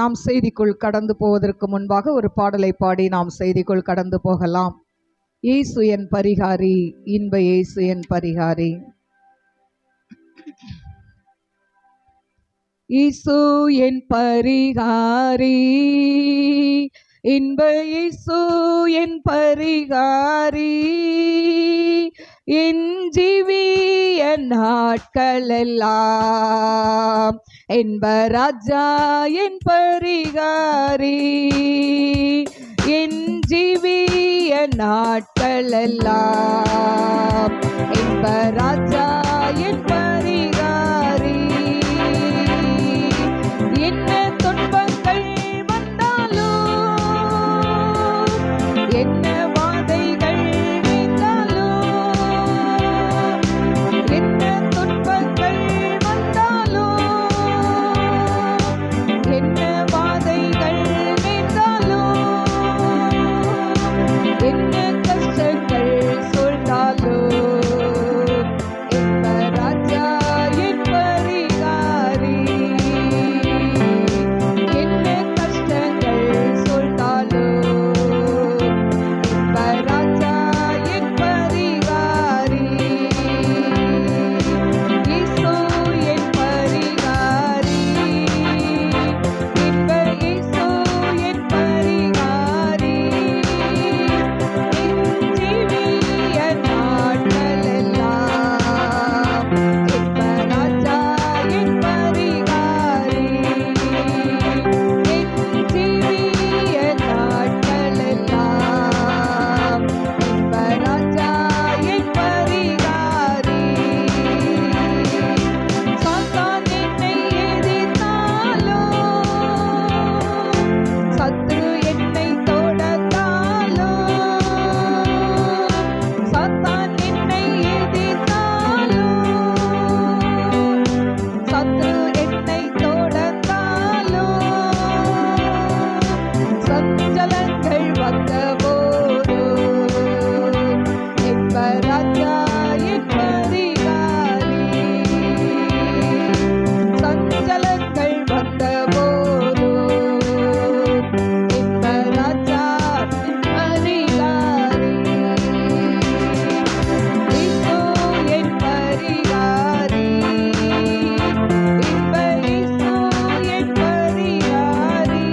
நாம் செய்திக்குள் கடந்து போவதற்கு முன்பாக ஒரு பாடலை பாடி நாம் செய்திக்குள் கடந்து போகலாம். இயேசு என் பரிகாரி, இன்ப இயேசு என் பரிகாரி. இயேசு என் பரிகாரி, இன்ப இயேசு என் பரிகாரி, என் ஜீவிய நாட்களெல்லாம் என்ப ராஜா என் பரிகாரி, என் ஜீவிய நாட்களெல்லாம் என்ப ராஜா என் பரிகாரி. என்ன துன்பங்கள் வந்தாலும், என்ன வாதைகள் நீந்தாலும், என்ன துன்பங்கள் வந்தாலும், என்ன வாதைகள் நீந்தாலும், என்ன கஷ்டங்கள் சொல்தாலும் என்ப ராஜா என் பரிகாரி. என்ன கஷ்டங்கள் சொல்தாலும் என்ப ராஜா என் பரிகாரி. இயேசு என் பரிகாரி, இன்ப இயேசு என் பரிகாரி, என் ஜீவிய நாட்களெல்லாம் என்ப ராஜா என் பரிகாரி, என் ஜீவிய நாட்களெல்லாம் என்ப ராஜா என் பரிகாரி. சாத்தான் என்னை எதிர்த்தாலும், சத்துரு என்னை தொடர்ந்தாலும், சாத்தான் என்னை எதிர்த்தாலும், சத்துரு என்னை தொடர்ந்தாலும், சஞ்சலங்கள் வந்தபோதும் என்ப ராஜா என் பரிகாரி, சஞ்சலங்கள் வந்தபோதும் என்ப ராஜா என் பரிகாரி. இயேசு என் பரிகாரி, இன்ப இயேசு என் பரிகாரி,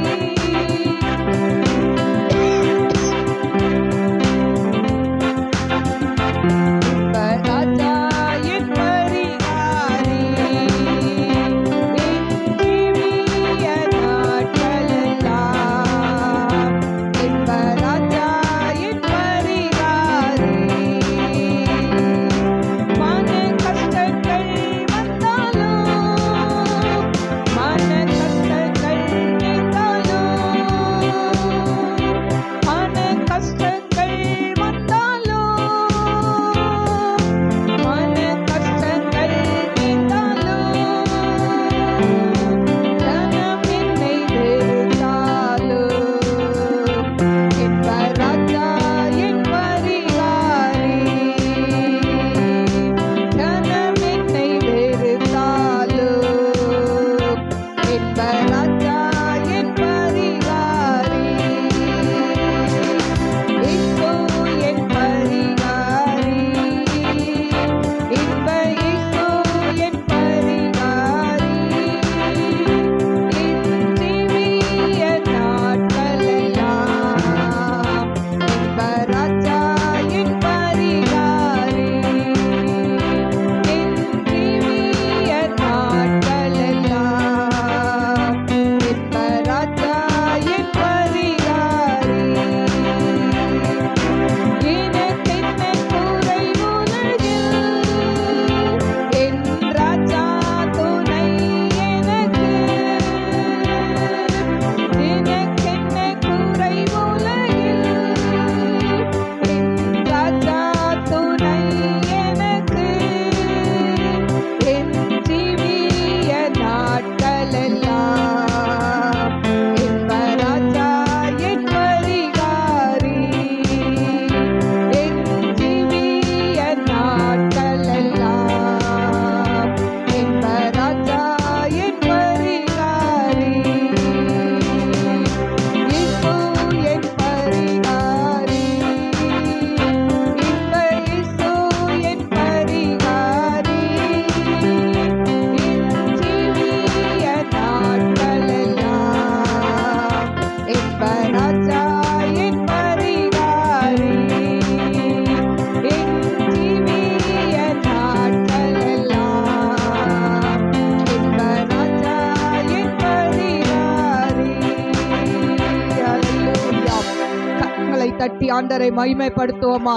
தட்டி ஆண்டரை மகிமைப்படுத்துவோமா?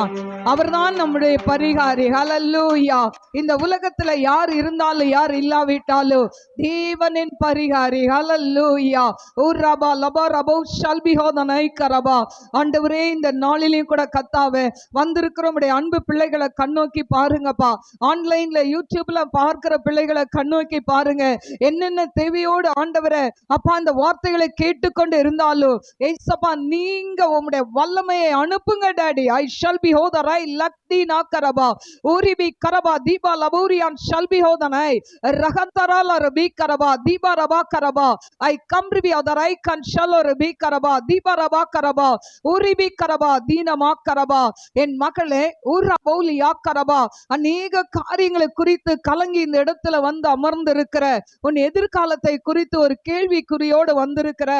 அவர்தான் நம்முடைய பரிகாரி. ஹல்லேலூயா. இந்த உலகத்துல யார் இருந்தாலும் யார் இல்லாவிட்டாலும் தேவனின் பரிகாரி. ஹல்லேலூயா. ஊரபா லபா ரபோ ஷல்பிஹோதனை கரபா. ஆண்டவரே, இந்த நாளிலையும் கூட கத்தாவே வந்திருக்கிற உம்முடைய அன்பு பிள்ளைகளை கண்ணோக்கி பாருங்கப்பா. ஆன்லைன்ல யூடியூப்ல பார்க்கிற பிள்ளைகளை கண்ணோக்கி பாருங்க. என்னென்ன தேவையோடு ஆண்டவரே அப்பா இந்த வார்த்தைகளை கேட்டுக்கொண்டு இருந்தாலும் ஏசப்பா நீங்க உம்முடைய வல்லமையை அனுப்புங்க டாடி. ஐ ஷல் பி ஹோதரை லக்தி நாக்கரபா ஊரிபி கரபா தீபா லபூரியான் ஷல் பி ஹோதனை ரகந்தரால ரபி கரபா தீபா ரபா கரபா ஐ கம் ரிபி அதரை கன் ஷல் ரபி கரபா தீபா ரபா கரபா ஊரிபி கரபா தீனமா கரபா. என் மகளே ஊரா பௌலியா கரபா, அநேக காரியங்களை குறித்து கலங்கி இந்த இடத்துல வந்து அமர்ந்து இருக்கிற, உன் எதிர்காலத்தை குறித்து ஒரு கேள்விக்குறியோடு வந்திருக்கிற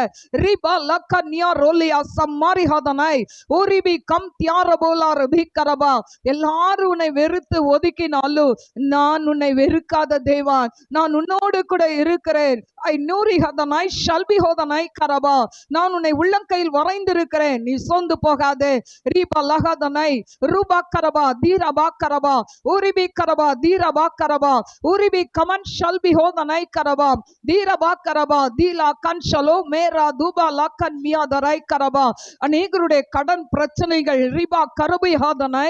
ரிபா லக்கன்யா ரோலியா சம்மாரி ஹதனை ஊரிபி கம் தியாரபோலா ரபி கரபா. எல்லாரும் உன்னை வெறுத்து ஒதுக்கினாலும் நான் உன்னை வெறுக்காத தேவன், நான் உன்னோடு கூட இருக்கிறேன். ஐ நூரி ஹதனை ஷல்பி ஹோதனை கரபா. நான் உன்னை உள்ளங்கையில் வரைந்திருக்கிறேன், நீ சோர்ந்து போகாதே. ரிபா லஹதனை ரூபா கரபா தீரபா கரபா ஊரிபி கரபா தீரபா கரபா ஊரிபி கமன் ஷல்பி ஹோதனை கரபா தீரபா கரபா தீலா கன்ஷலோ மேரா தூபா லக்கன் மியாதரை கரபா. அநேகருடைய கடன் பிரச்சனைகள் ரிபா கரபி ஹோதனை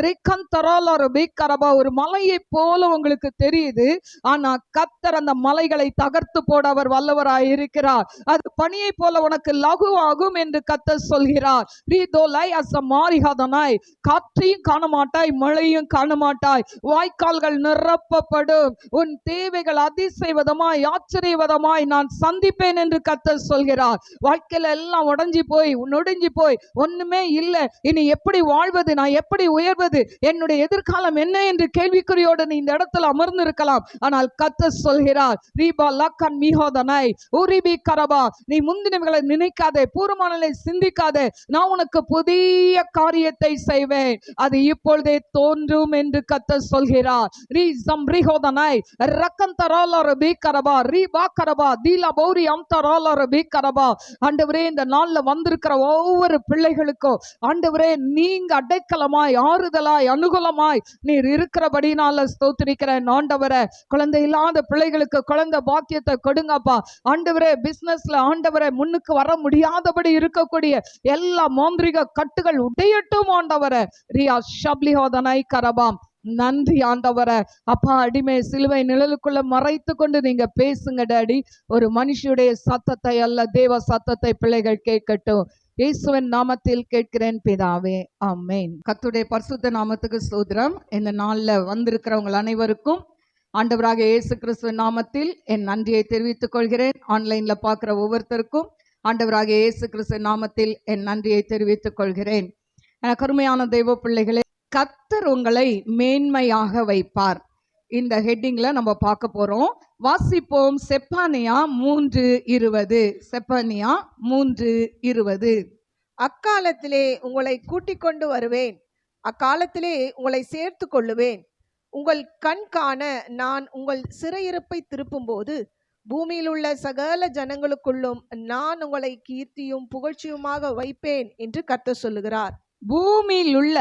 ரிகந்தரால ரபி கரபா ஒரு மலையை போல உங்களுக்கு தெரியுது. ஆனா கர்த்தர் அந்த மலைகளை தகர்த்து போட அவர் வல்லவராய் இருக்கிறார். அது பனியை போல உனக்கு லகுவாகும் என்று கர்த்தர் சொல்கிறார். ரீதோலை அசமாரி ஹதனை காற்றையும் காண மாட்டாய், மழையும் காண மாட்டாய், வாய்க்கால்கள் நிரப்பப்படும், உன் தேவைகள் அதிசயவிதமாய் ஆச்சரியவிதமாய் நான் சந்திப்பேன் என்று கர்த்தர் சொல்கிறார். வாழ்க்கையில எல்லாம் உடைஞ்சி போய் நொடிஞ்சு போய் ஒண்ணுமே இல்லை, இனி எப்படி வாழ்வது, நான் எப்படி உயர்வது, என்னுடைய எதிர்காலம் என்ன என்று கேள்விக்குறியோடு நீ இந்த இடத்துல அமர்ந்து இருக்கலாம். ஆனால் கர்த்தர் சொல்கிறார் ரீபா லக்கன் மிஹோதனை ஊரிபி கரபா, நீ முந்தினவைகளை நினைக்காதே, பூர்வமானதை சிந்திக்காதே, நான் உனக்கு புதிய காரியத்தை செய்வேன், அது இப்பொழுதே தோன்றும் என்று கர்த்தர் சொல்கிறார். ரீசம் ரிஹோதனை ரக்கந்தரால ரபி கரபா ரீபா கரபா தீலா பௌரி அம்தரால ரபி கரபா. ஆண்டவரே, இந்த நாள்ல வந்திருக்கிற ஒவ்வொரு பிள்ளைகளுக்கும் ஆண்டவரே நீங்க அடைக்கலமாய் ஆறுதலாய் அனுகூலமாய் நீர் இருக்கிறபடினால ஸ்தோத்திரிக்கிறேன். ஆண்டவரே, குழந்தை இல்லாத பிள்ளைகளுக்கு குழந்தை பாக்கியத்தை கொடுங்கப்பா. ஆண்டவரே, பிசினஸ்ல ஆண்டவரே முன்னுக்கு வர முடியாதபடி இருக்கக்கூடிய எல்லா மாந்திரிக கட்டுகள் உடையட்டும் ஆண்டவரே. ரியா ஷப்லிஹோதனை கரபாம். நன்றி ஆண்டவரே. அப்பா, அடிமை சிலுவை நிழலுக்குள்ள மறைத்து கொண்டு நீங்க பேசுங்க டாடி. ஒரு மனுஷனுடைய சத்தத்தை அல்ல, தேவ சத்தத்தை பிள்ளைகள் கேட்கட்டும். இயேசுவின் நாமத்தில் கேட்கிறேன் பிதாவே, ஆமென். கர்த்தருடைய பரிசுத்த நாமத்துக்கு ஸ்தோத்திரம். இந்த நாள்ல வந்திருக்கிறவங்க அனைவருக்கும் ஆண்டவராக இயேசு கிறிஸ்துவின் நாமத்தில் என் நன்றியை தெரிவித்துக் கொள்கிறேன். ஆன்லைன்ல பார்க்கிற ஒவ்வொருத்தருக்கும் ஆண்டவராக இயேசு கிறிஸ்துவின் நாமத்தில் என் நன்றியை தெரிவித்துக் கொள்கிறேன். கருமையான தெய்வ பிள்ளைகளே, கர்த்தர் உங்களை மேன்மையாக வைப்பார். இந்த ஹெட்டிங்ல நம்ம பார்க்க போறோம். வாசிப்போம். செப்பனியா 3:20. செப்பனியா 3:20. அக்காலத்திலே உங்களை கூட்டிக் கொண்டு வருவேன், அக்காலத்திலே உங்களை சேர்த்து கொள்ளுவேன். உங்கள் கண் காண நான் உங்கள் சிறையிருப்பை திருப்பும்போது பூமியில் உள்ள சகல ஜனங்களுக்குள்ளும் நான் உங்களை கீர்த்தியும் புகழ்ச்சியுமாக வைப்பேன் என்று கர்த்தர் சொல்லுகிறார். பூமியில் உள்ள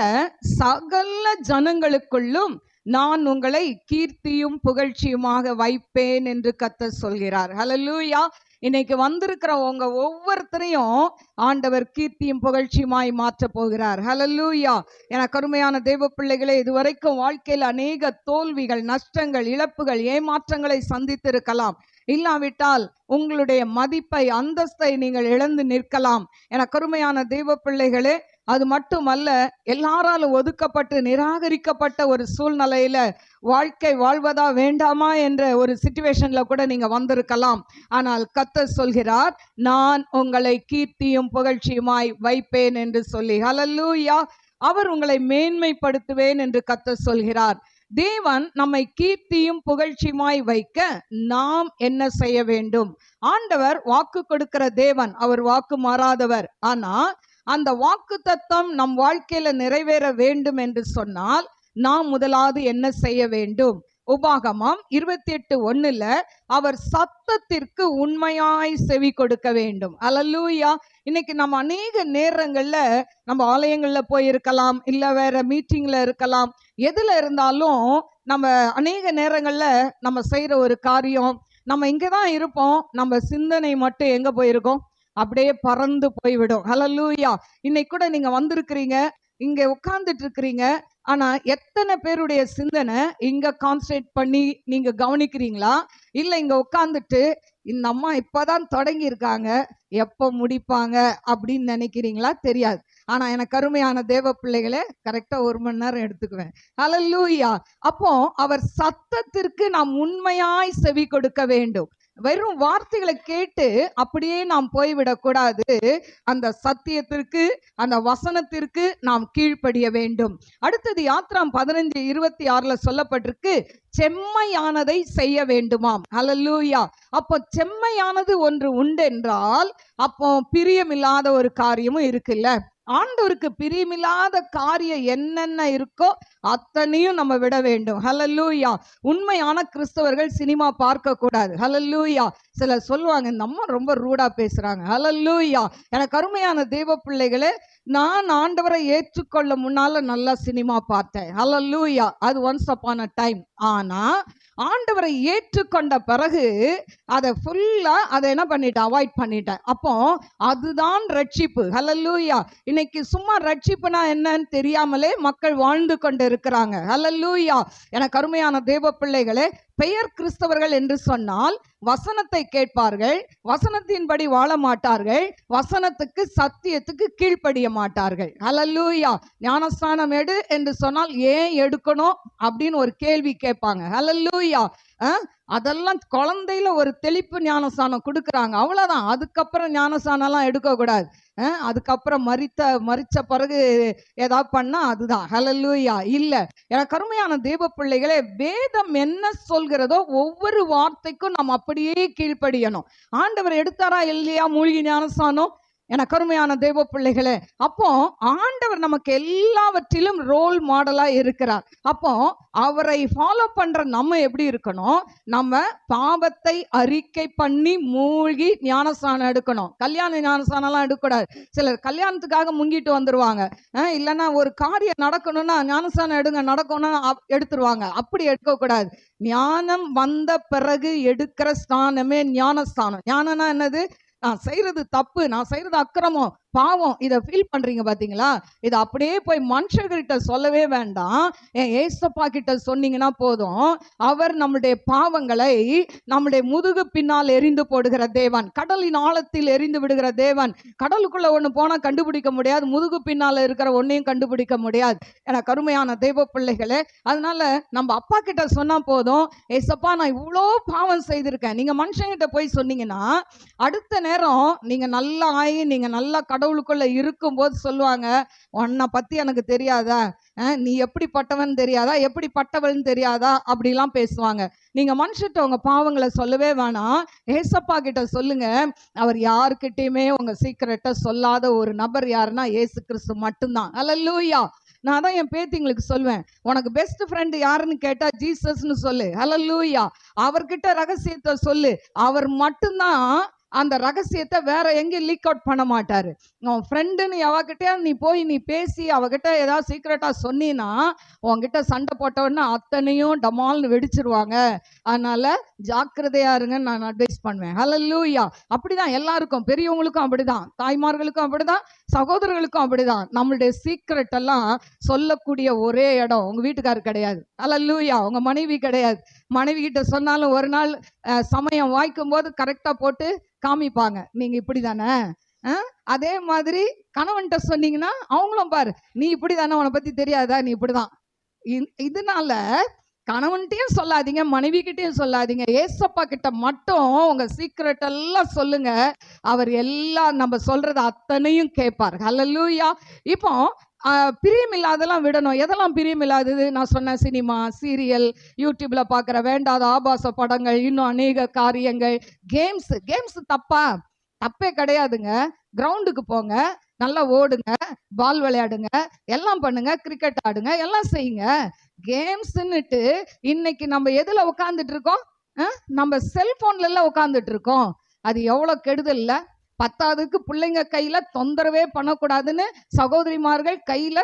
சகல ஜனங்களுக்குள்ளும் நான் உங்களை கீர்த்தியும் புகழ்ச்சியுமாக வைப்பேன் என்று கர்த்தர் சொல்கிறார். ஹல்லேலூயா. இன்னைக்கு வந்திருக்கிற உங்க ஒவ்வொருத்தரையும் ஆண்டவர் கீர்த்தியும் புகழ்ச்சியுமாய் மாற்ற போகிறார். ஹல்லேலூயா. என கருமையான தேவ பிள்ளைகளே, இதுவரைக்கும் வாழ்க்கையில் அநேக தோல்விகள், நஷ்டங்கள், இழப்புகள், ஏமாற்றங்களை சந்தித்திருக்கலாம். இல்லாவிட்டால் உங்களுடைய மதிப்பை, அந்தஸ்தை நீங்கள் இழந்து நிற்கலாம். என கருமையான தேவ பிள்ளைகளே, அது மட்டுமல்ல, எல்லாராலும் ஒதுக்கப்பட்டு நிராகரிக்கப்பட்ட ஒரு சூழ்நிலையில வாழ்க்கை வாழ்வதா வேண்டாமா என்ற ஒரு சிச்சுவேஷன்ல கூட நீங்க வந்திருக்கலாம். ஆனால் கர்த்தர் சொல்கிறார், நான் உங்களை கீர்த்தியும் புகழ்ச்சியுமாய் வைப்பேன் என்று சொல்லி. ஹல்லேலூயா. அவர் உங்களை மேன்மைப்படுத்துவேன் என்று கர்த்தர் சொல்கிறார். தேவன் நம்மை கீர்த்தியும் புகழ்ச்சியுமாய் வைக்க நாம் என்ன செய்ய வேண்டும்? ஆண்டவர் வாக்கு கொடுக்கிற தேவன், அவர் வாக்கு மாறாதவர். ஆனா அந்த வாக்கு தத்தம் நம் வாழ்க்கையில நிறைவேற வேண்டும் என்று சொன்னால் நாம் முதலாவது என்ன செய்ய வேண்டும்? உபாகமம் 28:1 அவர் சத்தத்திற்கு உண்மையாய் செவி கொடுக்க வேண்டும். அல்லேலூயா. இன்னைக்கு நம்ம அநேக நேரங்கள்ல நம்ம ஆலயங்கள்ல போயிருக்கலாம், இல்ல வேற மீட்டிங்ல இருக்கலாம், எதுல இருந்தாலும் நம்ம அநேக நேரங்கள்ல நம்ம செய்யற ஒரு காரியம், நம்ம இங்கதான் இருப்போம், நம்ம சிந்தனை மட்டும் எங்க போயிருக்கோம், அப்படியே பறந்து போய்விடும். ஹல்லேலூயா. இன்னைக்கு கூட நீங்க வந்திருக்கிறீங்க, இங்க உட்கார்ந்துட்டு இருக்கிறீங்க, ஆனா எத்தனை பேருடைய சிந்தனை இங்க கான்சென்ட்ரேட் பண்ணி நீங்க கவனிக்கிறீங்களா, இல்ல இங்க உட்கார்ந்துட்டு இந்த அம்மா இப்பதான் தொடங்கி இருக்காங்க, எப்ப முடிப்பாங்க அப்படின்னு நினைக்கிறீங்களா தெரியாது. ஆனா எனக்கு அருமையான தேவ பிள்ளைகளே, கரெக்டா 1 மணி நேரம் எடுத்துக்குவேன். ஹல்லேலூயா. அப்போ அவர் சத்தத்திற்கு நாம் உண்மையாய் செவி கொடுக்க வேண்டும். வெறும் வார்த்தைகளை கேட்டு அப்படியே நாம் போய்விடக் கூடாது. அந்த சத்தியத்திற்கு, அந்த வசனத்திற்கு நாம் கீழ்ப்படிய வேண்டும். அடுத்தது யாத்ராம் 15:26 சொல்லப்பட்டிருக்கு, செம்மையானதை செய்ய வேண்டுமாம். ஹல்லேலூயா. அப்போ செம்மையானது ஒன்று உண்டென்றால் அப்போ பிரியமில்லாத ஒரு காரியமும் இருக்குல்ல. ஆண்டவருக்கு பிரியமில்லாத காரியம் என்னென்ன இருக்கோ அத்தனையும் நம்ம விட வேண்டும். ஹல்லேலூயா. உண்மையான கிறிஸ்தவர்கள் சினிமா பார்க்க கூடாது. ஹல்லேலூயா. சிலர் சொல்லுவாங்க, இந்த அம்மா ரொம்ப ரூடா பேசுறாங்க. ஹல்லேலூயா. எனக்கு அருமையான தேவ பிள்ளைகளே, நான் ஆண்டவரை ஏற்றுக்கொள்ள முன்னால நல்லா சினிமா பார்த்தேன். ஹல்லேலூயா. அது ஒன்ஸ் அப்பான் அ டைம். ஆனா ஆண்டவரை ஏற்றுக்கொண்ட பிறகு அதை ஃபுல்லா அதை என்ன பண்ணிட்டேன், அவாய்ட் பண்ணிட்டேன். அப்போ அதுதான் ரட்சிப்பு. ஹல்லேலூயா. இன்னைக்கு சும்மா ரட்சிப்புனா என்னன்னு தெரியாமலே மக்கள் வாழ்ந்து கொண்டு இருக்கிறாங்க. ஹல்லேலூயா. எனக்கு அருமையான தேவ பிள்ளைகளே, பெயர் கிறிஸ்தவர்கள் என்று சொன்னால் வசனத்தை கேட்பார்கள், வசனத்தின்படி வாழ மாட்டார்கள், வசனத்துக்கு சத்தியத்துக்கு கீழ்ப்படிய மாட்டார்கள். ஹல்லேலூயா. ஞானஸ்நானம் எடு என்று சொன்னால் ஏன் எடுக்கணும் அப்படின்னு ஒரு கேள்வி கேட்பாங்க. ஹல்லேலூயா. அதெல்லாம் குழந்தையில ஒரு தெளிப்பு ஞானஸ்தானம் கொடுக்குறாங்க, அவ்வளவுதான். அதுக்கப்புறம் ஞானஸ்தானம்லாம் எடுக்கக்கூடாது. அதுக்கப்புறம் மரிச்ச பிறகு ஏதாவது பண்ணா அதுதான். ஹல்லேலூயா. இல்ல, எனக்கு அருமையான தேவ பிள்ளைகளே, வேதம் என்ன சொல்கிறதோ ஒவ்வொரு வார்த்தைக்கும் நாம் அப்படியே கீழ்ப்படியணும். ஆண்டவர் எடுத்தாரா இல்லையா மூழ்கி ஞானஸ்தானம்? எனக்கு அருமையான தேவ பிள்ளைகளே, அப்போ ஆண்டவர் நமக்கு எல்லாவற்றிலும் ரோல் மாடலா இருக்கிறார். அப்போ அவரை ஃபாலோ பண்ற நம்ம எப்படி இருக்கணும், நம்ம பாவத்தை அறிக்கை பண்ணி மூழ்கி ஞானஸ்தானம் எடுக்கணும். கல்யாண ஞானஸ்தானம்லாம் எடுக்கக்கூடாது. சிலர் கல்யாணத்துக்காக முங்கிட்டு வந்துருவாங்க, இல்லைன்னா ஒரு காரியம் நடக்கணும்னா ஞானஸ்தானம் எடுங்க, நடக்கணும்னா எடுத்துருவாங்க. அப்படி எடுக்கக்கூடாது. ஞானம் வந்த பிறகு எடுக்கிற ஸ்தானமே ஞானஸ்தானம். ஞானம்னா என்னது? நான் செய்யறது தப்பு, நான் செய்யறது அக்கிரமம், பாவம், இதை ஃபீல் பண்றீங்க பாத்தீங்களா? இதை அப்படியே போய் மனுஷர்கிட்ட சொல்லவே வேண்டாம், என் ஏசப்பா கிட்ட சொன்னீங்கன்னா போதும். அவர் நம்முடைய பாவங்களை நம்முடைய முதுகு பின்னால் எரிந்து போடுகிற தேவன், கடலின் ஆழத்தில் எரிந்து விடுகிற தேவன். கடலுக்குள்ள ஒண்ணு போனா கண்டுபிடிக்க முடியாது, முதுகு பின்னால இருக்கிற ஒன்னையும் கண்டுபிடிக்க முடியாது. எனக்கு அருமையான தேவ பிள்ளைகளே, அதனால நம்ம அப்பா கிட்ட சொன்னா போதும், ஏசப்பா நான் இவ்வளோ பாவம் செய்திருக்கேன். நீங்க மனுஷங்கிட்ட போய் சொன்னீங்கன்னா அடுத்த நேரம் நீங்க நல்லா ஆகி நீங்க நல்லா கடவுளுக்குள்ள இருக்கும் போது சொல்லுவாங்க, உன்னை பத்தி எனக்கு தெரியாதா, நீ எப்படிப்பட்டவன் தெரியாதா, எப்படிப்பட்டவள்னு தெரியாதா, அப்படிலாம் பேசுவாங்க. நீங்க மனுஷட்ட உங்க பாவங்களை சொல்லவே வேணாம், ஏசப்பா கிட்ட சொல்லுங்க. அவர் யாருக்கிட்டையுமே உங்க சீக்கிரட்டை சொல்லாத ஒரு நபர் யாருன்னா இயேசு கிறிஸ்து மட்டும்தான். ஹல்லேலூயா. நான் தான் என் பேத்திங்களுக்கு சொல்வேன், உனக்கு பெஸ்ட் ஃப்ரெண்ட் யாருன்னு கேட்டா ஜீசஸ்னு சொல்லு. ஹல்லேலூயா. அவர்கிட்ட ரகசியத்தை சொல்லு. அவர் மட்டும்தான் அந்த ரகசியத்தை வேற எங்கேயும் லீக் அவுட் பண்ண மாட்டாரு. உன் ஃப்ரெண்டுன்னு அவகிட்ட நீ போய் நீ பேசி அவகிட்ட ஏதாவது சீக்கிரட்டா சொன்னீன்னா உன்கிட்ட சண்டை போட்டவொன்னா அத்தனையும் டமால்னு வெடிச்சிருவாங்க. அதனால ஜாக்கிரதையா இருங்கன்னு நான் அட்வைஸ் பண்ணுவேன். ஹல்லேலூயா. அப்படிதான் எல்லாருக்கும், பெரியவங்களுக்கும் அப்படிதான், தாய்மார்களுக்கும் அப்படிதான், சகோதரர்களுக்கும் அப்படிதான். நம்மளுடைய சீக்கிரட் எல்லாம் சொல்லக்கூடிய ஒரே இடம் உங்க வீட்டுக்காரர் கிடையாது. ஹல்லேலூயா. உங்க மனைவி கிடையாது. மனைவி கிட்ட சொன்னாலும் ஒரு நாள் சமயம் வாய்க்கும் போது கரெக்டா போட்டு காமிப்பாங்க, நீங்க இப்படி தானே. அதே மாதிரி கணவன்கிட்ட சொன்னீங்கன்னா அவங்களும் பாரு, நீ இப்படி தானே, உன்னை பத்தி தெரியாதா, நீ இப்படிதான். இதனால கணவன்கிட்டயும் சொல்லாதீங்க, மனைவி கிட்டையும் சொல்லாதீங்க, ஏசப்பா கிட்ட மட்டும் உங்க சீக்ரெட் எல்லாம் சொல்லுங்க. அவர் எல்லாம் நம்ம சொல்றது அத்தனையும் கேட்பார். ஹல்லேலூயா. இப்போ பிரியமில்லாதெல்லாம் விடணும். எதெல்லாம் பிரியமில்லாதது? நான் சொன்ன சினிமா, சீரியல், யூடியூப்ல பார்க்குற வேண்டாத ஆபாச படங்கள், இன்னும் அநேக காரியங்கள், கேம்ஸ் தப்பா? தப்பே கிடையாதுங்க. கிரவுண்டுக்கு போங்க, நல்லா ஓடுங்க, பால் விளையாடுங்க, எல்லாம் பண்ணுங்க, கிரிக்கெட் ஆடுங்க, எல்லாம் செய்யுங்க. கேம்ஸ்ன்னுட்டு இன்னைக்கு நம்ம எதுல உட்கார்ந்துட்டு இருக்கோம்? நம்ம செல்போன்ல எல்லாம் உட்கார்ந்துட்டு இருக்கோம். அது எவ்வளவு கெடுதல்ல. பத்தாவதுக்கு பிள்ளைங்க கையில தொந்தரவே பண்ணக்கூடாதுன்னு சகோதரிமார்கள் கையில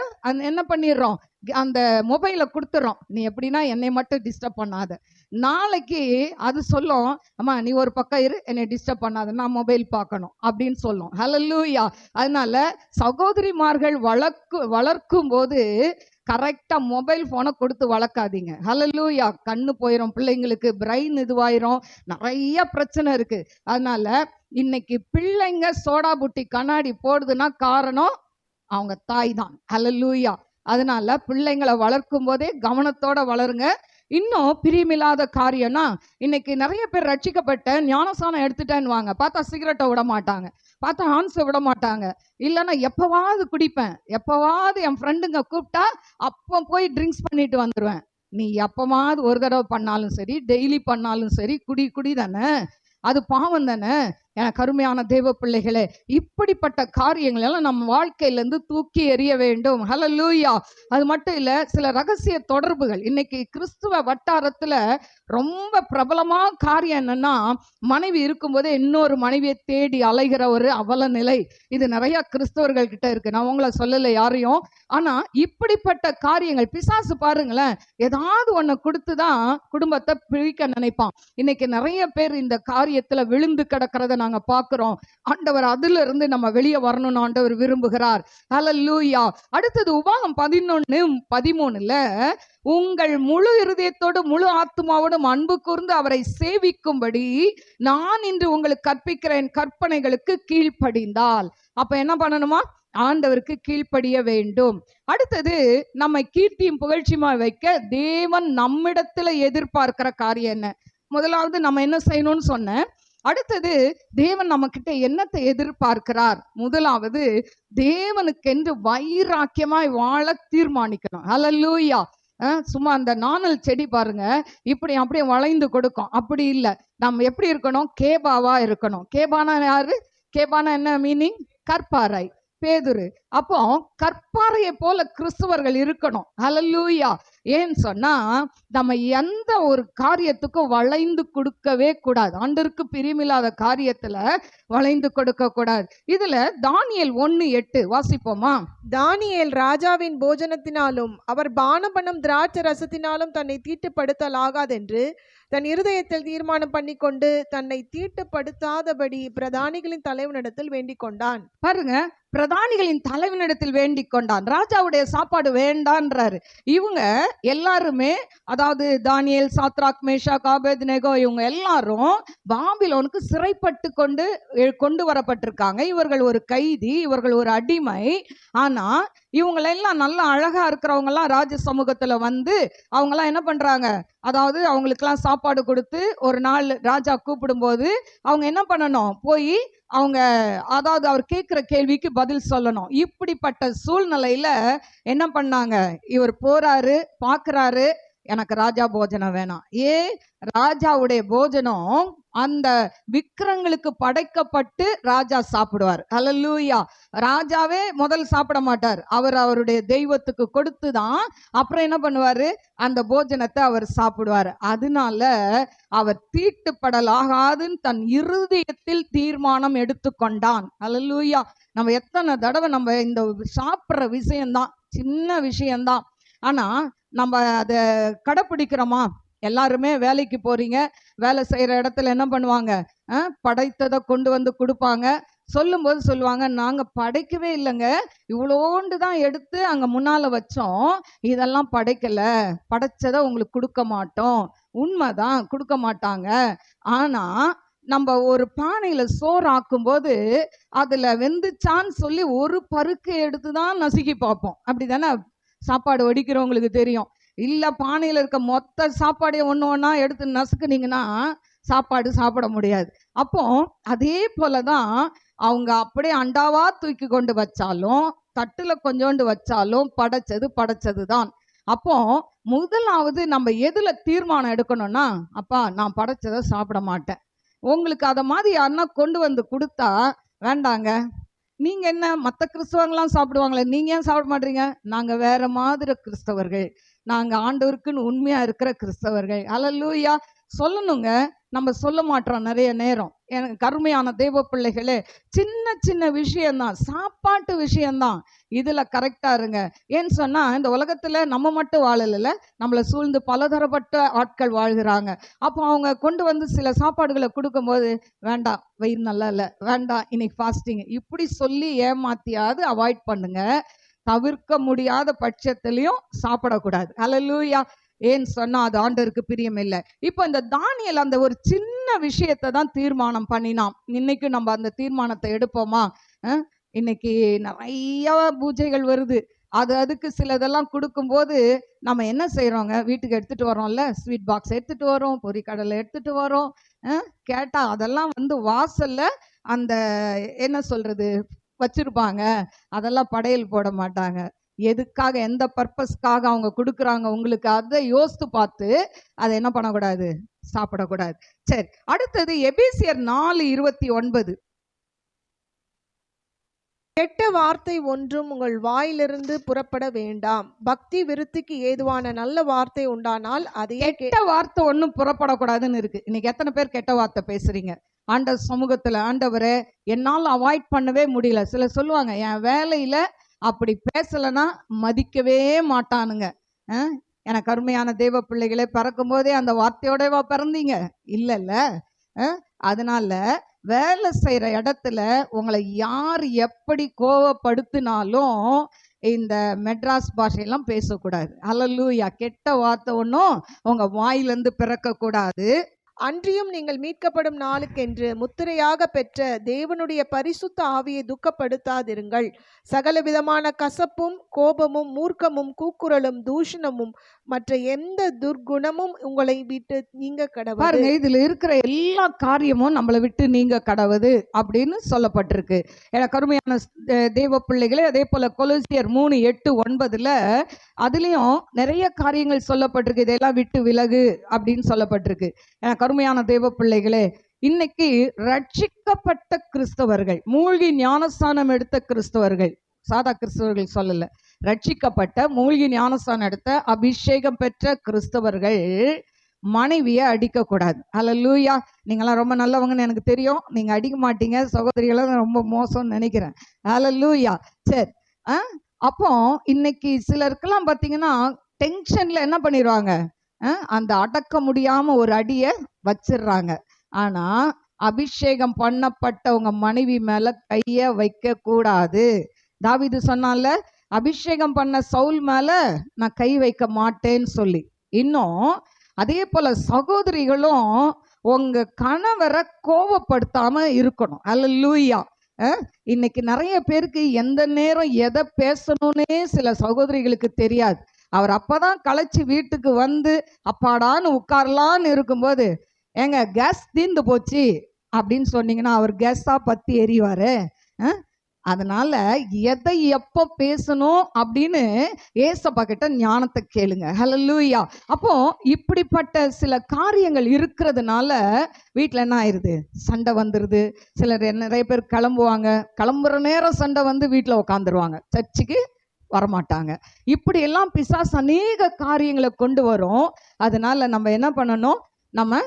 என்ன பண்ணிடுறோம், அந்த மொபைலை கொடுத்துறோம். நீ எப்படின்னா என்னை மட்டும் டிஸ்டர்ப் பண்ணாத. நாளைக்கு அது சொல்லும், அம்மா நீ ஒரு பக்கம் இரு, என்னை டிஸ்டர்ப் பண்ணாத, நான் மொபைல் பார்க்கணும் அப்படின்னு சொல்லும். ஹல்லேலூயா. அதனால சகோதரிமார்கள் வளர்க்கும் போது கரெக்டா மொபைல் போனை கொடுத்து வளர்க்காதீங்க. ஹல்லேலூயா. கண்ணு போயிடும், பிள்ளைங்களுக்கு பிரெயின் இதுவாயிரும், நிறைய பிரச்சனை இருக்கு. அதனால இன்னைக்கு பிள்ளைங்க சோடா புட்டி கண்ணாடி போடுதுன்னா காரணம் அவங்க தாய் தான். ஹல்லேலூயா. அதனால பிள்ளைங்களை வளர்க்கும் போதே கவனத்தோட வளருங்க. இன்னும் பிரியமில்லாத காரியம்னா, இன்னைக்கு நிறைய பேர் ரட்சிக்கப்பட்ட ஞானசானம் எடுத்துட்டேன்னு வாங்க, பார்த்தா சிகரெட்டை விட மாட்டாங்க, பார்த்தா ஹான்ஸை விட மாட்டாங்க, இல்லைன்னா எப்பவாவது குடிப்பேன், எப்பவாவது என் ஃப்ரெண்டுங்க கூப்பிட்டா அப்போ போய் ட்ரிங்க்ஸ் பண்ணிட்டு வந்துடுவேன். நீ எப்பவாவது ஒரு தடவை பண்ணாலும் சரி, டெய்லி பண்ணாலும் சரி, குடி தானே, அது பாவம் தானே. எனக்கு அருமையான தேவ பிள்ளைகளே, இப்படிப்பட்ட காரியங்கள் எல்லாம் நம்ம வாழ்க்கையிலேருந்து தூக்கி எறிய வேண்டும். ஹல்லேலூயா. அது மட்டும் இல்லை, சில ரகசிய தொடர்புகள் இன்னைக்கு கிறிஸ்துவ வட்டாரத்தில் ரொம்ப பிரபலமான காரியம் என்னன்னா, மனைவி இருக்கும்போதே இன்னொரு மனைவியை தேடி அலைகிற ஒரு அவல நிலை. இது நிறைய கிறிஸ்தவர்கள் கிட்ட இருக்கு. நான் உங்களை சொல்லலை யாரையும். ஆனா இப்படிப்பட்ட காரியங்கள் பிசாசு பாருங்களேன், ஏதாவது ஒண்ணு கொடுத்துதான் குடும்பத்தை பிரிக்க நினைப்பான். இன்னைக்கு நிறைய பேர் இந்த காரியத்துல விழுந்து கிடக்கிறத நாங்க பார்க்கிறோம். ஆண்டவர் அதுல இருந்து நம்ம வெளியே வரணும்னு ஆண்டவர் விரும்புகிறார். ஹல்லேலூயா. அடுத்தது உபாகம் 11:13 உங்கள் முழு இருதயத்தோடு முழு ஆத்துமாவோடும் அன்பு கூர்ந்து அவரை சேவிக்கும்படி நான் இன்று உங்களுக்கு கற்பிக்கிறேன் கற்பனைகளுக்கு கீழ்ப்படிந்தால். அப்ப என்ன பண்ணணுமா? ஆண்டவருக்கு கீழ்ப்படிய வேண்டும். அடுத்தது, நம்மை கீர்த்தியும் புகழ்ச்சியுமா வைக்க தேவன் நம்மிடத்துல எதிர்பார்க்கிற காரியம் என்ன? முதலாவது நம்ம என்ன செய்யணும்னு சொன்னேன். அடுத்தது, தேவன் நம்ம கிட்ட என்னத்தை எதிர்பார்க்கிறார்? முதலாவது, தேவனுக்கென்று வைராக்கியமாய் வாழ தீர்மானிக்கணும். ஹல்லேலூயா. சும்மா அந்த நாணல் செடி பாருங்க, இப்படி அப்படியே வளைந்து கொடுக்கும். அப்படி இல்லை. நம்ம எப்படி இருக்கணும்? கேபாவா இருக்கணும். கேபானா யாரு? கேபானா என்ன மீனிங்? கற்பாறை. பேதுரு. அப்போ கற்பாறையை போல கிறிஸ்தவர்கள் இருக்கணும். ஹல்லேலூயா. ஏன்னு சொன்னா, நம்ம எந்த ஒரு காரியத்துக்கும் வளைந்து கொடுக்கவே கூடாது. ஆண்டவருக்கு பிரியமில்லாத காரியத்துல வளைந்து கொடுக்க கூடாது. இதுல தானியேல் 1:8 வாசிப்போமா? தானியேல் ராஜாவின் போஜனத்தினாலும் அவர் பானம் பண்ணும் திராட்சை ரசத்தினாலும் தன்னை தீட்டுப்படுத்தலாகாதென்று தன் இருதயத்தில் தீர்மானம் பண்ணி கொண்டு தன்னை தீட்டுப்படுத்தாதபடி பிரதானிகளின் தலைவனிடத்தில் வேண்டிக் கொண்டான். பாருங்க, பிரதானிகளின் தலைவனிடத்தில் வேண்டிக் கொண்டான். ராஜாவுடைய சாப்பாடு வேண்டான்றாரு. இவங்க எல்லாருமே, அதாவது தானியேல், சாத்ராக், மேஷாக், ஆபேத்நேகோ, இவங்க எல்லாரும் பாபிலோனுக்கு சிறைப்பட்டு கொண்டு வரப்பட்டிருக்காங்க. இவர்கள் ஒரு கைதி, இவர்கள் ஒரு அடிமை. ஆனா இவங்களெல்லாம் நல்லா அழகா இருக்கிறவங்க எல்லாம் ராஜ சமூகத்துல வந்து அவங்கெல்லாம் என்ன பண்றாங்க, அதாவது அவங்களுக்கெல்லாம் சாப்பாடு கொடுத்து ஒரு நாள் ராஜா கூப்பிடும் போது அவங்க என்ன பண்ணணும்? போய் அவங்க, அதாவது அவர் கேட்கிற கேள்விக்கு பதில் சொல்லணும். இப்படிப்பட்ட சூழ்நிலையில என்ன பண்ணாங்க? இவர் போறாரு, பார்க்கிறாரு, எனக்கு ராஜா போஜனம் வேணாம். ராஜாவுடைய போஜனம் அந்த விக்கிரங்களுக்கு படைக்கப்பட்டு ராஜா சாப்பிடுவார். ஹல்லேலூயா. ராஜாவே முதல் சாப்பிட மாட்டார். அவருடைய தெய்வத்துக்கு கொடுத்துதான் அப்புறம் என்ன பண்ணுவாரு? அந்த போஜனத்தை அவர் சாப்பிடுவார். அதனால அவர் தீட்டுப்படலாகாதுன்னு தன் இருதயத்தில் தீர்மானம் எடுத்துக்கொண்டான். ஹல்லேலூயா. நம்ம எத்தனை தடவை நம்ம இந்த சாப்பிட்ற விஷயம்தான், சின்ன விஷயம்தான், ஆனா நம்ம அதை கடைப்பிடிக்கிறோமா? எல்லாருமே வேலைக்கு போறீங்க, வேலை செய்யற இடத்துல என்ன பண்ணுவாங்க? படைத்ததை கொண்டு வந்து கொடுப்பாங்க. சொல்லும்போது சொல்லுவாங்க, நாங்க படைக்கவே இல்லைங்க, இவ்வளோண்டு தான் எடுத்து அங்க முன்னால வச்சோம், இதெல்லாம் படைக்கல, படைச்சதை உங்களுக்கு கொடுக்க மாட்டோம். உண்மைதான், கொடுக்க மாட்டாங்க. ஆனா நம்ம ஒரு பானையில சோறு ஆக்கும்போது அதுல வெந்துச்சான்னு சொல்லி ஒரு பருக்கு எடுத்துதான் நசுக்கி பார்ப்போம். அப்படிதானே? சாப்பாடு வடிக்கிறவங்களுக்கு தெரியும். இல்ல, பானையில இருக்க மொத்த சாப்பாடையும் ஒண்ணா எடுத்து நசுக்குனீங்கன்னா சாப்பாடு சாப்பிட முடியாது. அப்போ அதே போலதான் அவங்க அப்படியே அண்டாவா தூக்கி கொண்டு வச்சாலும், தட்டுல கொஞ்சோண்டு வச்சாலும் படைச்சது தான். அப்போ முதலாவது நம்ம எதுல தீர்மானம் எடுக்கணும்னா, அப்பா நான் படைச்சதை சாப்பிட மாட்டேன். உங்களுக்கு அதை மாதிரி யாருன்னா கொண்டு வந்து கொடுத்தா, வேண்டாங்க, நீங்க என்ன மற்ற கிறிஸ்தவங்களாம் சாப்பிடுவாங்களே, நீங்க ஏன் சாப்பிட மாட்டீங்க? நாங்க வேற மாதிரி கிறிஸ்தவர்கள், நாங்க ஆண்டவருக்குன்னு உண்மையா இருக்கிற கிறிஸ்தவர்கள். அல்லேலூயா. சொல்லணுங்க, நம்ம சொல்ல மாட்டோம் நிறைய நேரம். எனக்கு கருமையான தேவ பிள்ளைகளே, சின்ன சின்ன விஷயம்தான், சாப்பாட்டு விஷயம்தான், இதுல கரெக்டா இருங்க. ஏன்னு சொன்னா இந்த உலகத்துல நம்ம மட்டும் வாழல, நம்மளை சூழ்ந்து பலதரப்பட்ட ஆட்கள் வாழ்கிறாங்க. அப்போ அவங்க கொண்டு வந்து சில சாப்பாடுகளை கொடுக்கும்போது, வேண்டாம் வயிறு நல்லா இல்லை, வேண்டாம் இன்னைக்கு ஃபாஸ்டிங், இப்படி சொல்லி ஏமாத்தியாவது அவாய்ட் பண்ணுங்க. தவிர்க்க முடியாத பட்சத்திலையும் சாப்பிடக்கூடாது. அல்லேலூயா. ஏன்னு சொன்னா அது ஆண்டவருக்கு பிரியம் இல்லை. இப்போ இந்த தானியேல் அந்த ஒரு சின்ன விஷயத்தை தான் தீர்மானம் பண்ணினான். இன்னைக்கு நம்ம அந்த தீர்மானத்தை எடுப்போமா? இன்னைக்கு நிறைய பூஜைகள் வருது, அதுக்கு சிலதெல்லாம் கொடுக்கும்போது நம்ம என்ன செய்யறோங்க, வீட்டுக்கு எடுத்துட்டு வரோம்ல, ஸ்வீட் பாக்ஸ் எடுத்துட்டு வரோம், பொரிக்கடலை எடுத்துட்டு வரோம். கேட்டா அதெல்லாம் வாசல்ல அந்த என்ன சொல்றது வச்சிருப்பாங்க, அதெல்லாம் படையல் போட மாட்டாங்க. எதுக்காக, எந்த பர்பஸ்க்காக அவங்க கொடுக்குறாங்க உங்களுக்கு, அதை யோசித்து பார்த்து அதை என்ன பண்ணக்கூடாது, சாப்பிடக்கூடாது. சரி, அடுத்தது எபேசியர் 4:29. கெட்ட வார்த்தை ஒன்றும் உங்கள் வாயிலிருந்து புறப்பட வேண்டாம். பக்தி விருத்திக்கு ஏதுவான நல்ல வார்த்தை உண்டானால் அதையே கெட்ட வார்த்தை ஒன்றும் புறப்படக்கூடாதுன்னு இருக்கு. இன்னைக்கு எத்தனை பேர் கெட்ட வார்த்தை பேசுறீங்க ஆண்டவர் சமூகத்துல? ஆண்டவரே என்னால் அவாய்ட் பண்ணவே முடியல. சிலர் சொல்லுவாங்க, என் வேலையில அப்படி பேசலைன்னா மதிக்கவே மாட்டானுங்க. எனக்கு அருமையான தேவ பிள்ளைகளே, பிறக்கும் போதே அந்த வார்த்தையோடவா பிறந்தீங்க? இல்லைல்ல. அதனால வேலை செய்கிற இடத்துல உங்களை யார் எப்படி கோவப்படுத்தினாலும் இந்த மெட்ராஸ் பாஷையெல்லாம் பேசக்கூடாது. அல்லேலூயா. கெட்ட வார்த்தை ஒன்றும் உங்கள் வாயிலிருந்து பிறக்கக்கூடாது. அன்றியும் நீங்கள் மீட்கப்படும் நாளுக்கென்று முத்திரையாக பெற்ற தேவனுடைய பரிசுத்த ஆவியை துக்கப்படுத்தாதிருங்கள். சகல விதமான கசப்பும் கோபமும் மூர்க்கமும் கூக்குரலும் தூஷணமும் மற்ற எந்த துர்குணமும் உங்களை விட்டு நீங்க கடவுது. பாருங்க, இதுல இருக்கிற எல்லா காரியமும் நம்மளை விட்டு நீங்க கடவுது அப்படின்னு சொல்லப்பட்டிருக்கு. எனக்கு அருமையான தேவ பிள்ளைகளே, அதே போல கொலோசியர் 3:8-9 அதுலயும் நிறைய காரியங்கள் சொல்லப்பட்டிருக்கு. இதெல்லாம் விட்டு விலகு அப்படின்னு சொல்லப்பட்டிருக்கு. எனக்கு அருமையான தேவ பிள்ளைகளே, இன்னைக்கு ரட்சிக்கப்பட்ட கிறிஸ்தவர்கள், மூழ்கி ஞானஸ்தானம் எடுத்த கிறிஸ்தவர்கள், சாதா கிறிஸ்தவர்கள் சொல்லல, ரட்சிக்கப்பட்ட மூழ்கி ஞானஸ்தானம் எடுத்த அபிஷேகம் பெற்ற கிறிஸ்தவர்கள் மனைவியை அடிக்க கூடாது. அல்லேலூயா. நீங்களாம் ரொம்ப நல்லவங்கன்னு எனக்கு தெரியும், நீங்க அடிக்க மாட்டீங்க. சகோதரிகளை ரொம்ப மோசம்னு நினைக்கிறேன். அல்லேலூயா. சரி. அப்போ இன்னைக்கு சிலருக்கெல்லாம் பார்த்தீங்கன்னா டென்ஷன்ல என்ன பண்ணிடுவாங்க, அந்த அடக்க முடியாம ஒரு அடியை வச்சிடுறாங்க. ஆனா அபிஷேகம் பண்ணப்பட்டவங்க மனைவி மேல கைய வைக்க கூடாது. தாவீது சொன்னால, அபிஷேகம் பண்ண சவுல் மேல நான் கை வைக்க மாட்டேன்னு சொல்லி. இன்னும் அதே போல சகோதரிகளும் உங்க கணவரை கோபப்படுத்தாம இருக்கணும். அல்லேலூயா. இன்னைக்கு நிறைய பேருக்கு எந்த நேரம் எதை பேசணும்னே சில சகோதரிகளுக்கு தெரியாது. அவர் அப்பதான் களைச்சி வீட்டுக்கு வந்து அப்பாடான்னு உட்காரலான்னு இருக்கும்போது, ஏங்க கேஸ் தீர்ந்து போச்சு அப்படின்னு சொன்னீங்கன்னா அவர் கேஸா பத்தி எறிவாரு. அதனால எதை எப்போ பேசணும் அப்படின்னு ஏசப்பா கிட்ட ஞானத்தை கேளுங்க. ஹல்லேலூயா. அப்போ இப்படிப்பட்ட சில காரியங்கள் இருக்கிறதுனால வீட்டில் என்ன ஆயிடுது, சண்டை வந்துடுது. சிலர் நிறைய பேர் கிளம்புவாங்க, கிளம்புற நேரம் சண்டை வந்து வீட்டில் உட்காந்துருவாங்க, சர்ச்சுக்கு வரமாட்டாங்க. இப்படி எல்லாம் பிசாசு அநேக காரியங்களை கொண்டு வரும். அதனால நம்ம என்ன பண்ணணும், நம்ம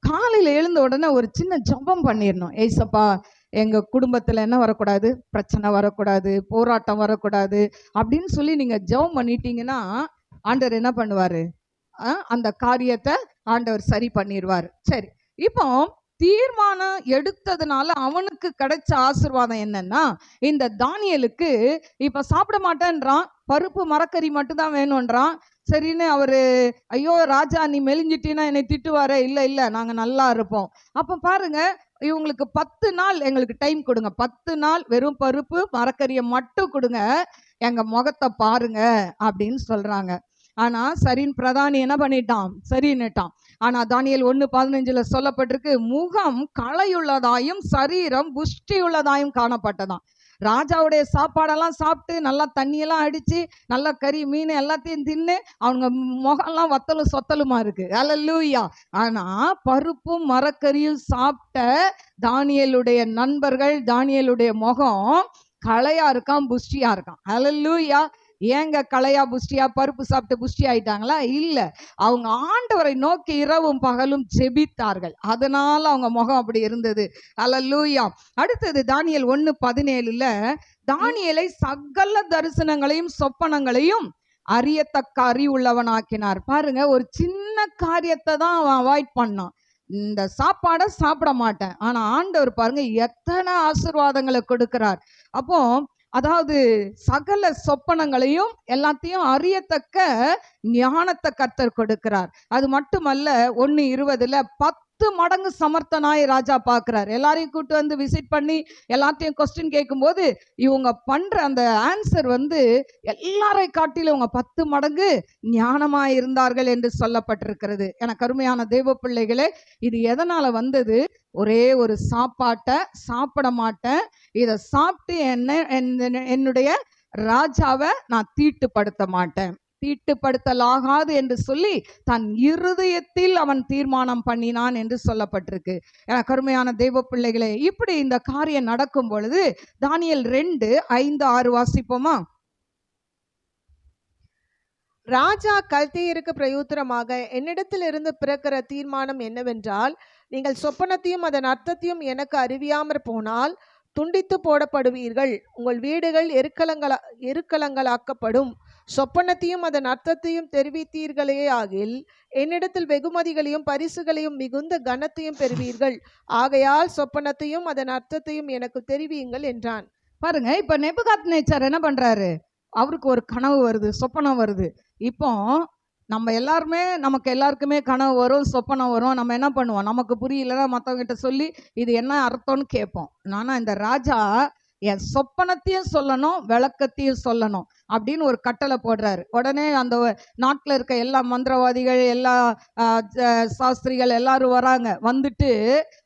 காலையில் எழுந்த உடனே ஒரு சின்ன ஜெபம் பண்ணிடணும். ஏசப்பா, எங்க குடும்பத்துல என்ன வரக்கூடாது, பிரச்சனை வரக்கூடாது, போராட்டம் வரக்கூடாது அப்படின்னு சொல்லி நீங்க ஜெபம் பண்ணிட்டீங்கன்னா ஆண்டவர் என்ன பண்ணுவாரு, அந்த காரியத்தை ஆண்டவர் சரி பண்ணிடுவார். சரி, இப்போ தீர்மானம் எடுத்ததுனால அவனுக்கு கிடைச்ச ஆசீர்வாதம் என்னன்னா, இந்த தானியேலுக்கு இப்ப சாப்பிட மாட்டேன்றான், பருப்பு மரக்கறி மட்டும்தான் வேணும்ன்றான். சரின்னு அவரு, ஐயோ ராஜா நீ மெலிஞ்சிட்டீன்னா என்னை திட்டுவாரே, இல்லை இல்லை நாங்கள் நல்லா இருப்போம். அப்போ பாருங்க, இவங்களுக்கு 10 நாள் எங்களுக்கு டைம் கொடுங்க, 10 நாள் வெறும் பருப்பு மரக்கறியை மட்டும் கொடுங்க, எங்க முகத்தை பாருங்க அப்படின்னு சொல்றாங்க. ஆனா சரின்னு பிரதானி என்ன பண்ணிட்டான், சரின்னுட்டான். ஆனா தானியேல் 1:15 சொல்லப்பட்டிருக்கு, முகம் களையுள்ளதாயும் சரீரம் புஷ்டியுள்ளதாயும் காணப்பட்டதாம். ராஜாவுடைய சாப்பாடெல்லாம் சாப்பிட்டு நல்லா தண்ணியெல்லாம் அடிச்சு நல்லா கறி மீன் எல்லாத்தையும் தின்னு அவங்க முகம்லாம் வத்தலும் சொத்தலுமா இருக்கு. ஹல்லேலூயா. ஆனா பருப்பும் மரக்கறியும் சாப்பிட்ட தானியேலுடைய நண்பர்கள், தானியேலுடைய முகம் களையா இருக்கான், புஷ்டியா இருக்கான். ஹல்லேலூயா. ஏங்க களையா புஷ்டியா? பருப்பு சாப்பிட்டு புஷ்டி ஆயிட்டாங்களா? இல்ல, அவங்க ஆண்டவரை நோக்கி இரவும் பகலும் ஜெபித்தார்கள், அதனால அவங்க முகம் அப்படி இருந்தது. ஹல்லேலூயா. அடுத்தது தானியேல் 1:17 தானியேலை சகல தரிசனங்களையும் சொப்பனங்களையும் அறியத்தக்க அறிவுள்ளவனாக்கினார். பாருங்க, ஒரு சின்ன காரியத்தை தான் அவன் அவாய்ட் பண்ணான். இந்த சாப்பாடை சாப்பிட மாட்டேன், ஆனா ஆண்டவர் பாருங்க எத்தனை ஆசீர்வாதங்களை கொடுக்கிறார். அப்போ அதாவது சகல சொப்பனங்களையும் எல்லாத்தையும் அறியத்தக்க ஞானத்தை கர்த்தர் கொடுக்கிறார். அது மட்டுமல்ல, 1:20 10 மடங்கு சமர்த்தனாய் ராஜா பார்க்கிறார். எல்லாரையும் கூட்டு வந்து விசிட் பண்ணி எல்லாத்தையும் கொஸ்டின் கேட்கும்போது இவங்க பண்ற அந்த ஆன்சர் எல்லாரை காட்டிலும் இவங்க 10 மடங்கு ஞானமாய் இருந்தார்கள் என்று சொல்லப்பட்டிருக்கிறது. எனக்கு அருமையான தேவ பிள்ளைகளே, இது எதனால வந்தது? ஒரே ஒரு சாப்பாட்டை சாப்பிட மாட்டேன், இதை சாப்பிட்டு என்னுடைய ராஜாவை நான் தீட்டுப்படுத்த மாட்டேன், தீட்டுப்படுத்தலாகாது என்று சொல்லி தன் இருதயத்தில் அவன் தீர்மானம் பண்ணினான் என்று சொல்லப்பட்டிருக்கு. எனக்கு அருமையான தெய்வ பிள்ளைகளே, இப்படி இந்த காரியம் நடக்கும் பொழுது தானியேல் 2:5-6 வாசிப்போமா? ராஜா கல்தேயருக்கு பிரயுத்தரமாக, என்னிடத்திலிருந்து பிறக்கிற தீர்மானம் என்னவென்றால், நீங்கள் சொப்பனத்தையும் அதன் அர்த்தத்தையும் எனக்கு அறிவியாமற் போனால் துண்டித்து போடப்படுவீர்கள், உங்கள் வீடுகள் எருக்களங்களாக்கப்படும். சொப்பனத்தையும் அதன் அர்த்தத்தையும் தெரிவித்தீர்களே ஆகில் என்னிடத்தில் வெகுமதிகளையும் பரிசுகளையும் மிகுந்த கனத்தையும் பெறுவீர்கள். ஆகையால் சொப்பனத்தையும் அதன் அர்த்தத்தையும் எனக்கு தெரிவியுங்கள் என்றான். பாருங்க, இப்ப நேபுகாத்நேச்சார் என்ன பண்றாரு? அவருக்கு ஒரு கனவு வருது, சொப்பனம் வருது. இப்போ நமக்கு எல்லாருக்குமே கனவு வரும், சொப்பனம் வரும். நம்ம என்ன பண்ணுவோம்? நமக்கு புரியலன்னா மற்றவங்கிட்ட சொல்லி இது என்ன அர்த்தம்னு கேட்போம். ஆனால் இந்த ராஜா என் சொப்பனத்தையும் சொல்லணும், விளக்கத்தையும் சொல்லணும் அப்படின்னு ஒரு கட்டளை போடுறாரு. உடனே அந்த நாட்டில் இருக்க எல்லா மந்திரவாதிகள், எல்லா சாஸ்திரிகள் எல்லாரும் வராங்க. வந்துட்டு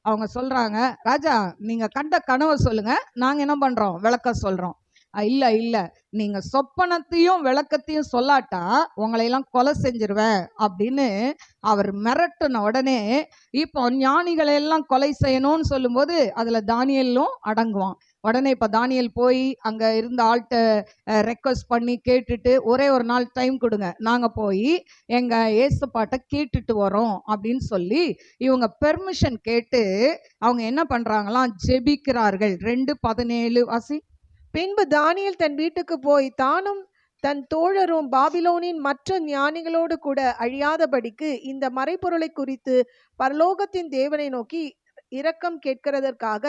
அவங்க சொல்றாங்க, ராஜா நீங்க கண்ட கனவை சொல்லுங்க, நாங்க என்ன பண்றோம்? விளக்கம் சொல்றோம். இல்ல, நீங்க சொப்பனத்தையும் விளக்கத்தையும் சொல்லாட்டா உங்களையெல்லாம் கொலை செஞ்சிருவேன் அப்படின்னு அவர் மிரட்டின உடனே, இப்போ ஞானிகளை எல்லாம் கொலை செய்யணும்னு சொல்லும்போது அதுல தானியேலும் அடங்குவான். உடனே இப்போ தானியேல் போய் அங்க இருந்த ஆள்கிட்ட ரெக்வஸ்ட் பண்ணி கேட்டுட்டு, ஒரே ஒரு நாள் டைம் கொடுங்க, நாங்க போய் எங்க ஏசப்பாட்ட கேட்டுட்டு வரோம் அப்படின்னு சொல்லி இவங்க பெர்மிஷன் கேட்டு அவங்க என்ன பண்றாங்களாம்? ஜெபிக்கிறார்கள். 2:17 வாசி. பின்பு தானியேல் தன் வீட்டுக்கு போய் தானும் தன் தோழரும் பாபிலோனின் மற்ற ஞானிகளோடு கூட அழியாதபடிக்கு இந்த மறைபொருளை குறித்து பரலோகத்தின் தேவனை நோக்கி இரக்கம் கேட்கிறதற்காக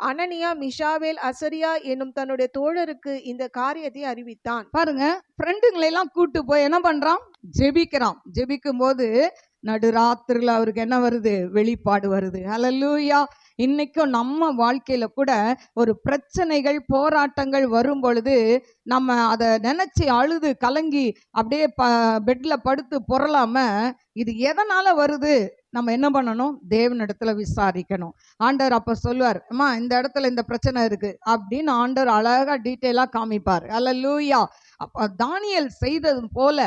அனனியா, மிஷாவேல், அசரியா என்னும் தன்னுடைய தோழருக்கு இந்த காரியத்தை அறிவித்தான். பாருங்க, ஃப்ரெண்டுங்களை எல்லாம் கூட்டு போய் என்ன பண்றான்? ஜெபிக்கிறான். ஜெபிக்கும் போது நடுராத்திரில அவருக்கு என்ன வருது? வெளிப்பாடு வருது. ஹல்லேலூயா. இன்னைக்கும் நம்ம வாழ்க்கையில கூட ஒரு பிரச்சனைகள், போராட்டங்கள் வரும் பொழுது நம்ம அதை நினைச்சு அழுது கலங்கி அப்படியே பெட்ல படுத்து புரளாம, இது எதனால வருது? நம்ம என்ன பண்ணணும்? தேவனிடத்துல விசாரிக்கணும். ஆண்டவர் அப்ப சொல்லுவார், அம்மா இந்த இடத்துல இந்த பிரச்சனை இருக்கு அப்படின்னு ஆண்டவர் அழகா டீட்டெயிலா காமிப்பார். ஹல்லேலூயா. அப்ப தானியேல் செய்தது போல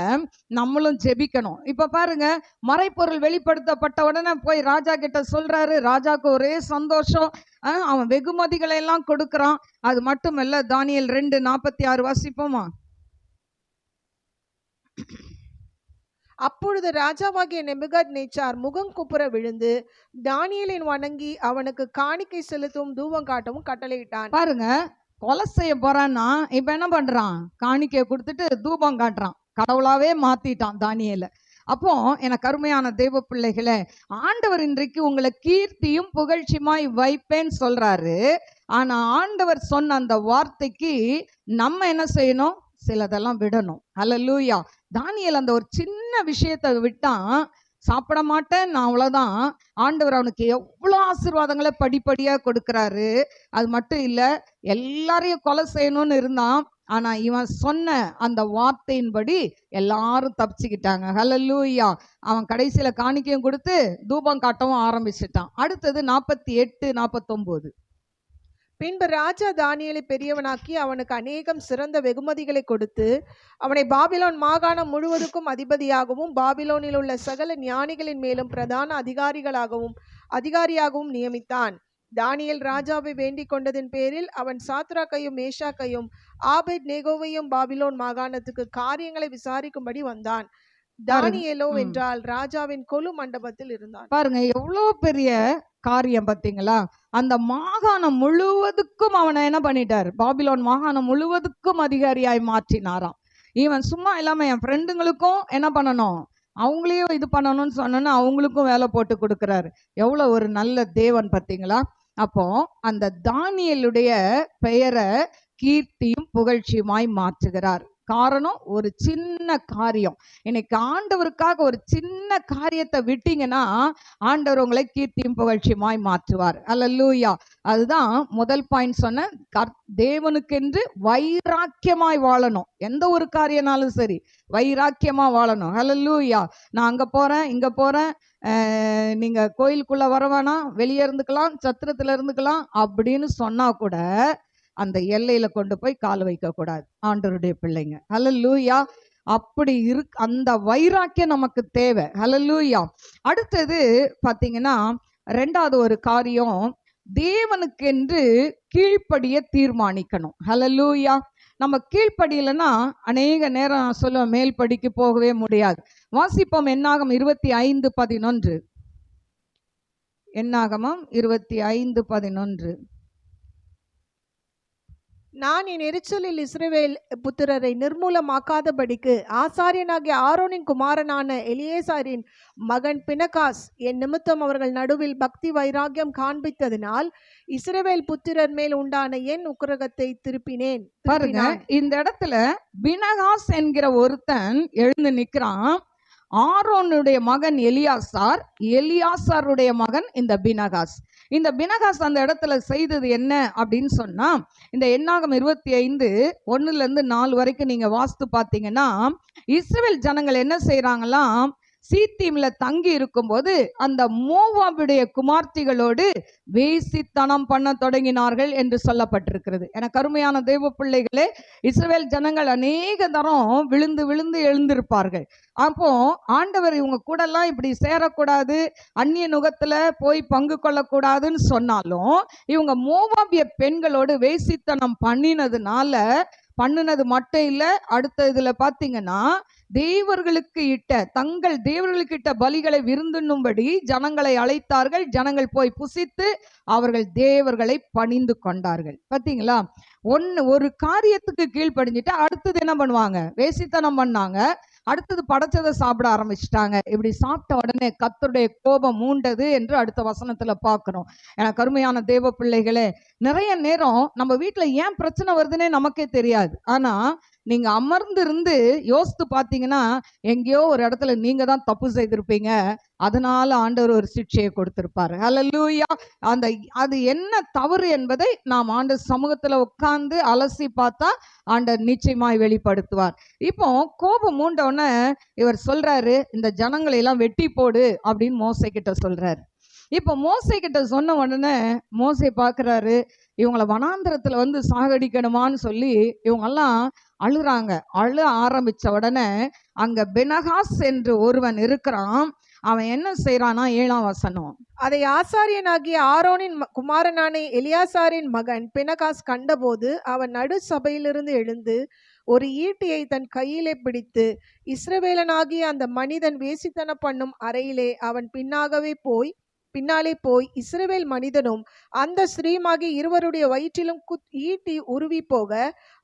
நம்மளும் ஜெபிக்கணும். இப்ப பாருங்க, மறைப்பொருள் வெளிப்படுத்தப்பட்ட உடனே போய் ராஜா கிட்ட சொல்றாரு. ராஜாக்கு ஒரே சந்தோஷம். அவன் வெகுமதிகளை எல்லாம் கொடுக்கறான். அது மட்டுமல்ல, தானியேல் 2:46 வாசிப்போமா? அப்பொழுது ராஜாவாகிய நேபுகாத்நேச்சார் முகம் குப்புற விழுந்து தானியேலின் வணங்கி அவனுக்கு காணிக்கை செலுத்தவும் தூபம் காட்டவும் கட்டளையிட்டான். பாருங்க, கொலை செய்ய போறான்னா இப்ப என்ன பண்றான்? காணிக்கையை கொடுத்துட்டு தூபம் காட்டுறான். கடவுளாவே மாத்திட்டான் தானியேல. அப்போ எனக்கு அருமையான தேவ பிள்ளைகளே, ஆண்டவர் இன்றைக்கு உங்களை கீர்த்தியும் புகழ்ச்சியுமாய் வைப்பேன்னு சொல்றாரு. ஆனா ஆண்டவர் சொன்ன அந்த வார்த்தைக்கு நம்ம என்ன செய்யணும்? சிலதெல்லாம் விடணும். ஹல்லேலூயா. தானியேல் அந்த ஒரு சின்ன விஷயத்தை விட்டான். சாப்பிட மாட்டேன், நான் அவ்வளவுதான். ஆண்டவர் அவனுக்கு எவ்வளோ ஆசீர்வாதங்களை படிப்படியா கொடுக்கிறாரு. அது மட்டும் இல்ல, எல்லாரையும் கொலை செய்யணும்னு இருந்தான். ஆனா இவன் சொன்ன அந்த வார்த்தையின்படி எல்லாரும் தப்பிச்சுக்கிட்டாங்க. ஹல்லேலூயா. அவன் கடைசியில காணிக்கையும் கொடுத்து தூபம் காட்டவும் ஆரம்பிச்சிட்டான். அடுத்தது 48-49. பின்பு ராஜா தானியேலை பெரியவனாக்கி அவனுக்கு அநேகம் சிறந்த வெகுமதிகளை கொடுத்து அவனை பாபிலோன் மாகாணம் முழுவதுக்கும் அதிபதியாகவும் பாபிலோனில் உள்ள சகல ஞானிகளின் மேலும் பிரதான அதிகாரியாகவும் நியமித்தான். தானியேல் ராஜாவை வேண்டிக் கொண்டதின் பேரில் அவன் சாத்ராக்கையும் மேஷாக்கையும் ஆபேத் நேகோவையும் பாபிலோன் மாகாணத்துக்கு காரியங்களை விசாரிக்கும்படி வந்தான். தானியேலோ என்றால் ராஜாவின் கொலு மண்டபத்தில் இருந்தான். பாருங்க எவ்வளோ பெரிய காரியம் பார்த்தீங்களா? அந்த மாகாணம் முழுவதுக்கும் அவனை என்ன பண்ணிட்டார்? பாபிலோன் மாகாணம் முழுவதுக்கும் அதிகாரியாய் மாற்றினாராம். இவன் சும்மா இல்லாம என் ஃப்ரெண்டுங்களுக்கும் என்ன பண்ணணும், அவங்களையும் இது பண்ணணும்னு சொன்னோன்னா அவங்களுக்கும் வேலை போட்டு கொடுக்குறாரு. எவ்வளோ ஒரு நல்ல தேவன் பார்த்தீங்களா? அப்போ அந்த தானியேலுடைய பெயரை கீர்த்தியும் புகழ்ச்சியுமாய் மாற்றுகிறார். காரணம், ஒரு சின்ன காரியம். இன்னைக்கு ஆண்டவருக்காக ஒரு சின்ன காரியத்தை விட்டீங்கன்னா ஆண்டவர் உங்களை கீர்த்தியும் புகழ்ச்சியுமாய் மாற்றுவார். அல்லேலூயா. அதுதான் முதல் பாயிண்ட் சொன்ன, தேவனுக்கென்று வைராக்கியமாய் வாழணும். எந்த ஒரு காரியனாலும் சரி வைராக்கியமா வாழணும். அல்லேலூயா. நான் அங்க போறேன் இங்க போறேன், நீங்க கோயிலுக்குள்ள வர வேணாம், வெளியே இருந்துக்கலாம், சத்திரத்துல இருந்துக்கலாம் அப்படின்னு சொன்னா கூட அந்த எல்லையில கொண்டு போய் கால் வைக்க கூடாது ஆண்டவருடைய பிள்ளைங்க. அல்லேலூயா. அப்படி அந்த வைராக்கியம் நமக்கு தேவை. அல்லேலூயா. அடுத்தது பாத்தீங்கன்னா ரெண்டாவது ஒரு காரியம், தேவனுக்கென்று கீழ்ப்படிய தீர்மானிக்கணும். அல்லேலூயா. நம்ம கீழ்ப்படியலைன்னா அநேக நேரம் நான் சொல்லுவேன், மேல் படிக்கு போகவே முடியாது. வாசிப்போம் என்னாகமம் 25:11. என்னாகமம் 25:11. நான் என் எரிச்சலில் இஸ்ரவேல் புத்திரரை நிர்மூலமாக்காதபடிக்கு ஆசாரியனாகிய ஆரோனின் குமாரனான எலியேசாரின் மகன் பினகாஸ் என் நிமித்தம் அவர்கள் நடுவில் பக்தி வைராக்கியம் காண்பித்ததினால் இஸ்ரவேல் புத்திரர் மேல் உண்டான என் உக்கிரகத்தை திருப்பினேன். பாருங்க, இந்த இடத்துல பினகாஸ் என்கிற ஒருத்தன் எழுந்து நிற்கிறான். ஆரோனுடைய மகன் எலியாசார், எலியாசாருடைய மகன் இந்த பினகாஸ். இந்த பினகாஸ் அந்த இடத்துல செய்தது என்ன அப்படின்னு சொன்னா, இந்த என்னாகமம் 25:1-4 வரைக்கும் நீங்க வாஸ்து பார்த்தீங்கன்னா, இஸ்ரவேல் ஜனங்கள் என்ன செய்யறாங்களாம், சீத்தீம்ல தங்கி இருக்கும்போது அந்த மோவாபுடைய குமார்த்திகளோடு வேசித்தனம் பண்ண தொடங்கினார்கள் என்று சொல்லப்பட்டிருக்கிறது. எனக்கு அருமையான தேவ பிள்ளைகளே, இஸ்ரவேல் ஜனங்கள் அநேக தரம் விழுந்து விழுந்து எழுந்திருப்பார்கள். அப்போ ஆண்டவர் இவங்க கூட எல்லாம் இப்படி சேரக்கூடாது, அந்நிய நுகத்துல போய் பங்கு கொள்ளக்கூடாதுன்னு சொன்னாலும் இவங்க மோவாபிய பெண்களோடு வேசித்தனம் பண்ணினது மட்டும் இல்ல, அடுத்த இதுல பாத்தீங்கன்னா தங்கள் தேவர்களுக்கு இட்ட பலிகளை விருந்துண்ணும்படி ஜனங்களை அழைத்தார்கள். ஜனங்கள் போய் புசித்து அவர்கள் தேவர்களை பணிந்து கொண்டார்கள். பாத்தீங்களா? ஒரு காரியத்துக்கு கீழ்ப்படிஞ்சிட்டு அடுத்தது என்ன பண்ணுவாங்க, வேசித்தனம் பண்ணாங்க. அடுத்தது படைச்சதை சாப்பிட ஆரம்பிச்சிட்டாங்க. இப்படி சாப்பிட்ட உடனே கர்த்தருடைய கோபம் மூண்டது என்று அடுத்த வசனத்துல பார்க்கிறோம். எனக்கு அருமையான தேவ பிள்ளைகளே, நிறைய நேரம் நம்ம வீட்டுல ஏன் பிரச்சனை வருதுன்னே நமக்கே தெரியாது. ஆனா நீங்க அமர்ந்து இருந்து யோசித்து பார்த்தீங்கன்னா எங்கேயோ ஒரு இடத்துல நீங்க தான் தப்பு செய்திருப்பீங்க, அதனால ஆண்டவர் ஒரு சிக்ஷையை கொடுத்திருப்பாரு. அல்லேலூயா. அது என்ன தவறு என்பதை நாம் ஆண்டவர் சமூகத்துல உட்கார்ந்து அலசி பார்த்தா ஆண்டவர் நிச்சயமாய் வெளிப்படுத்துவார். இப்போ கோபம் மூண்டவுடனே இவர் சொல்றாரு, இந்த ஜனங்களை எல்லாம் வெட்டி போடு அப்படின்னு மோசே கிட்ட சொல்றாரு. இப்போ மோசே கிட்ட சொன்ன உடனே மோசே பார்க்குறாரு, இவங்களை வனாந்திரத்துல வந்து சாகடிக்கணுமான்னு சொல்லி இவங்கெல்லாம் அழுறாங்க. அழ ஆரம்பிச்ச உடனே அங்க பினகாஸ் என்று ஒருவன் இருக்கிறான். அவன் என்ன செய்யறானா, 7ஆம் வசனம், அதை ஆசாரியனாகிய ஆரோனின் குமாரனான எலியாசாரின் மகன் பினகாஸ் கண்டபோது அவன் நடு சபையிலிருந்து எழுந்து ஒரு ஈட்டியை தன் கையிலே பிடித்து இஸ்ரவேலனாகிய அந்த மனிதன் வேசித்தனம் பண்ணும் அறையிலே அவன் பின்னாலே போய் இஸ்ரவேல் மனிதனும் அந்த ஸ்திரீமாகிய இருவருடைய வயிற்றிலும் ஈட்டி உருவி போக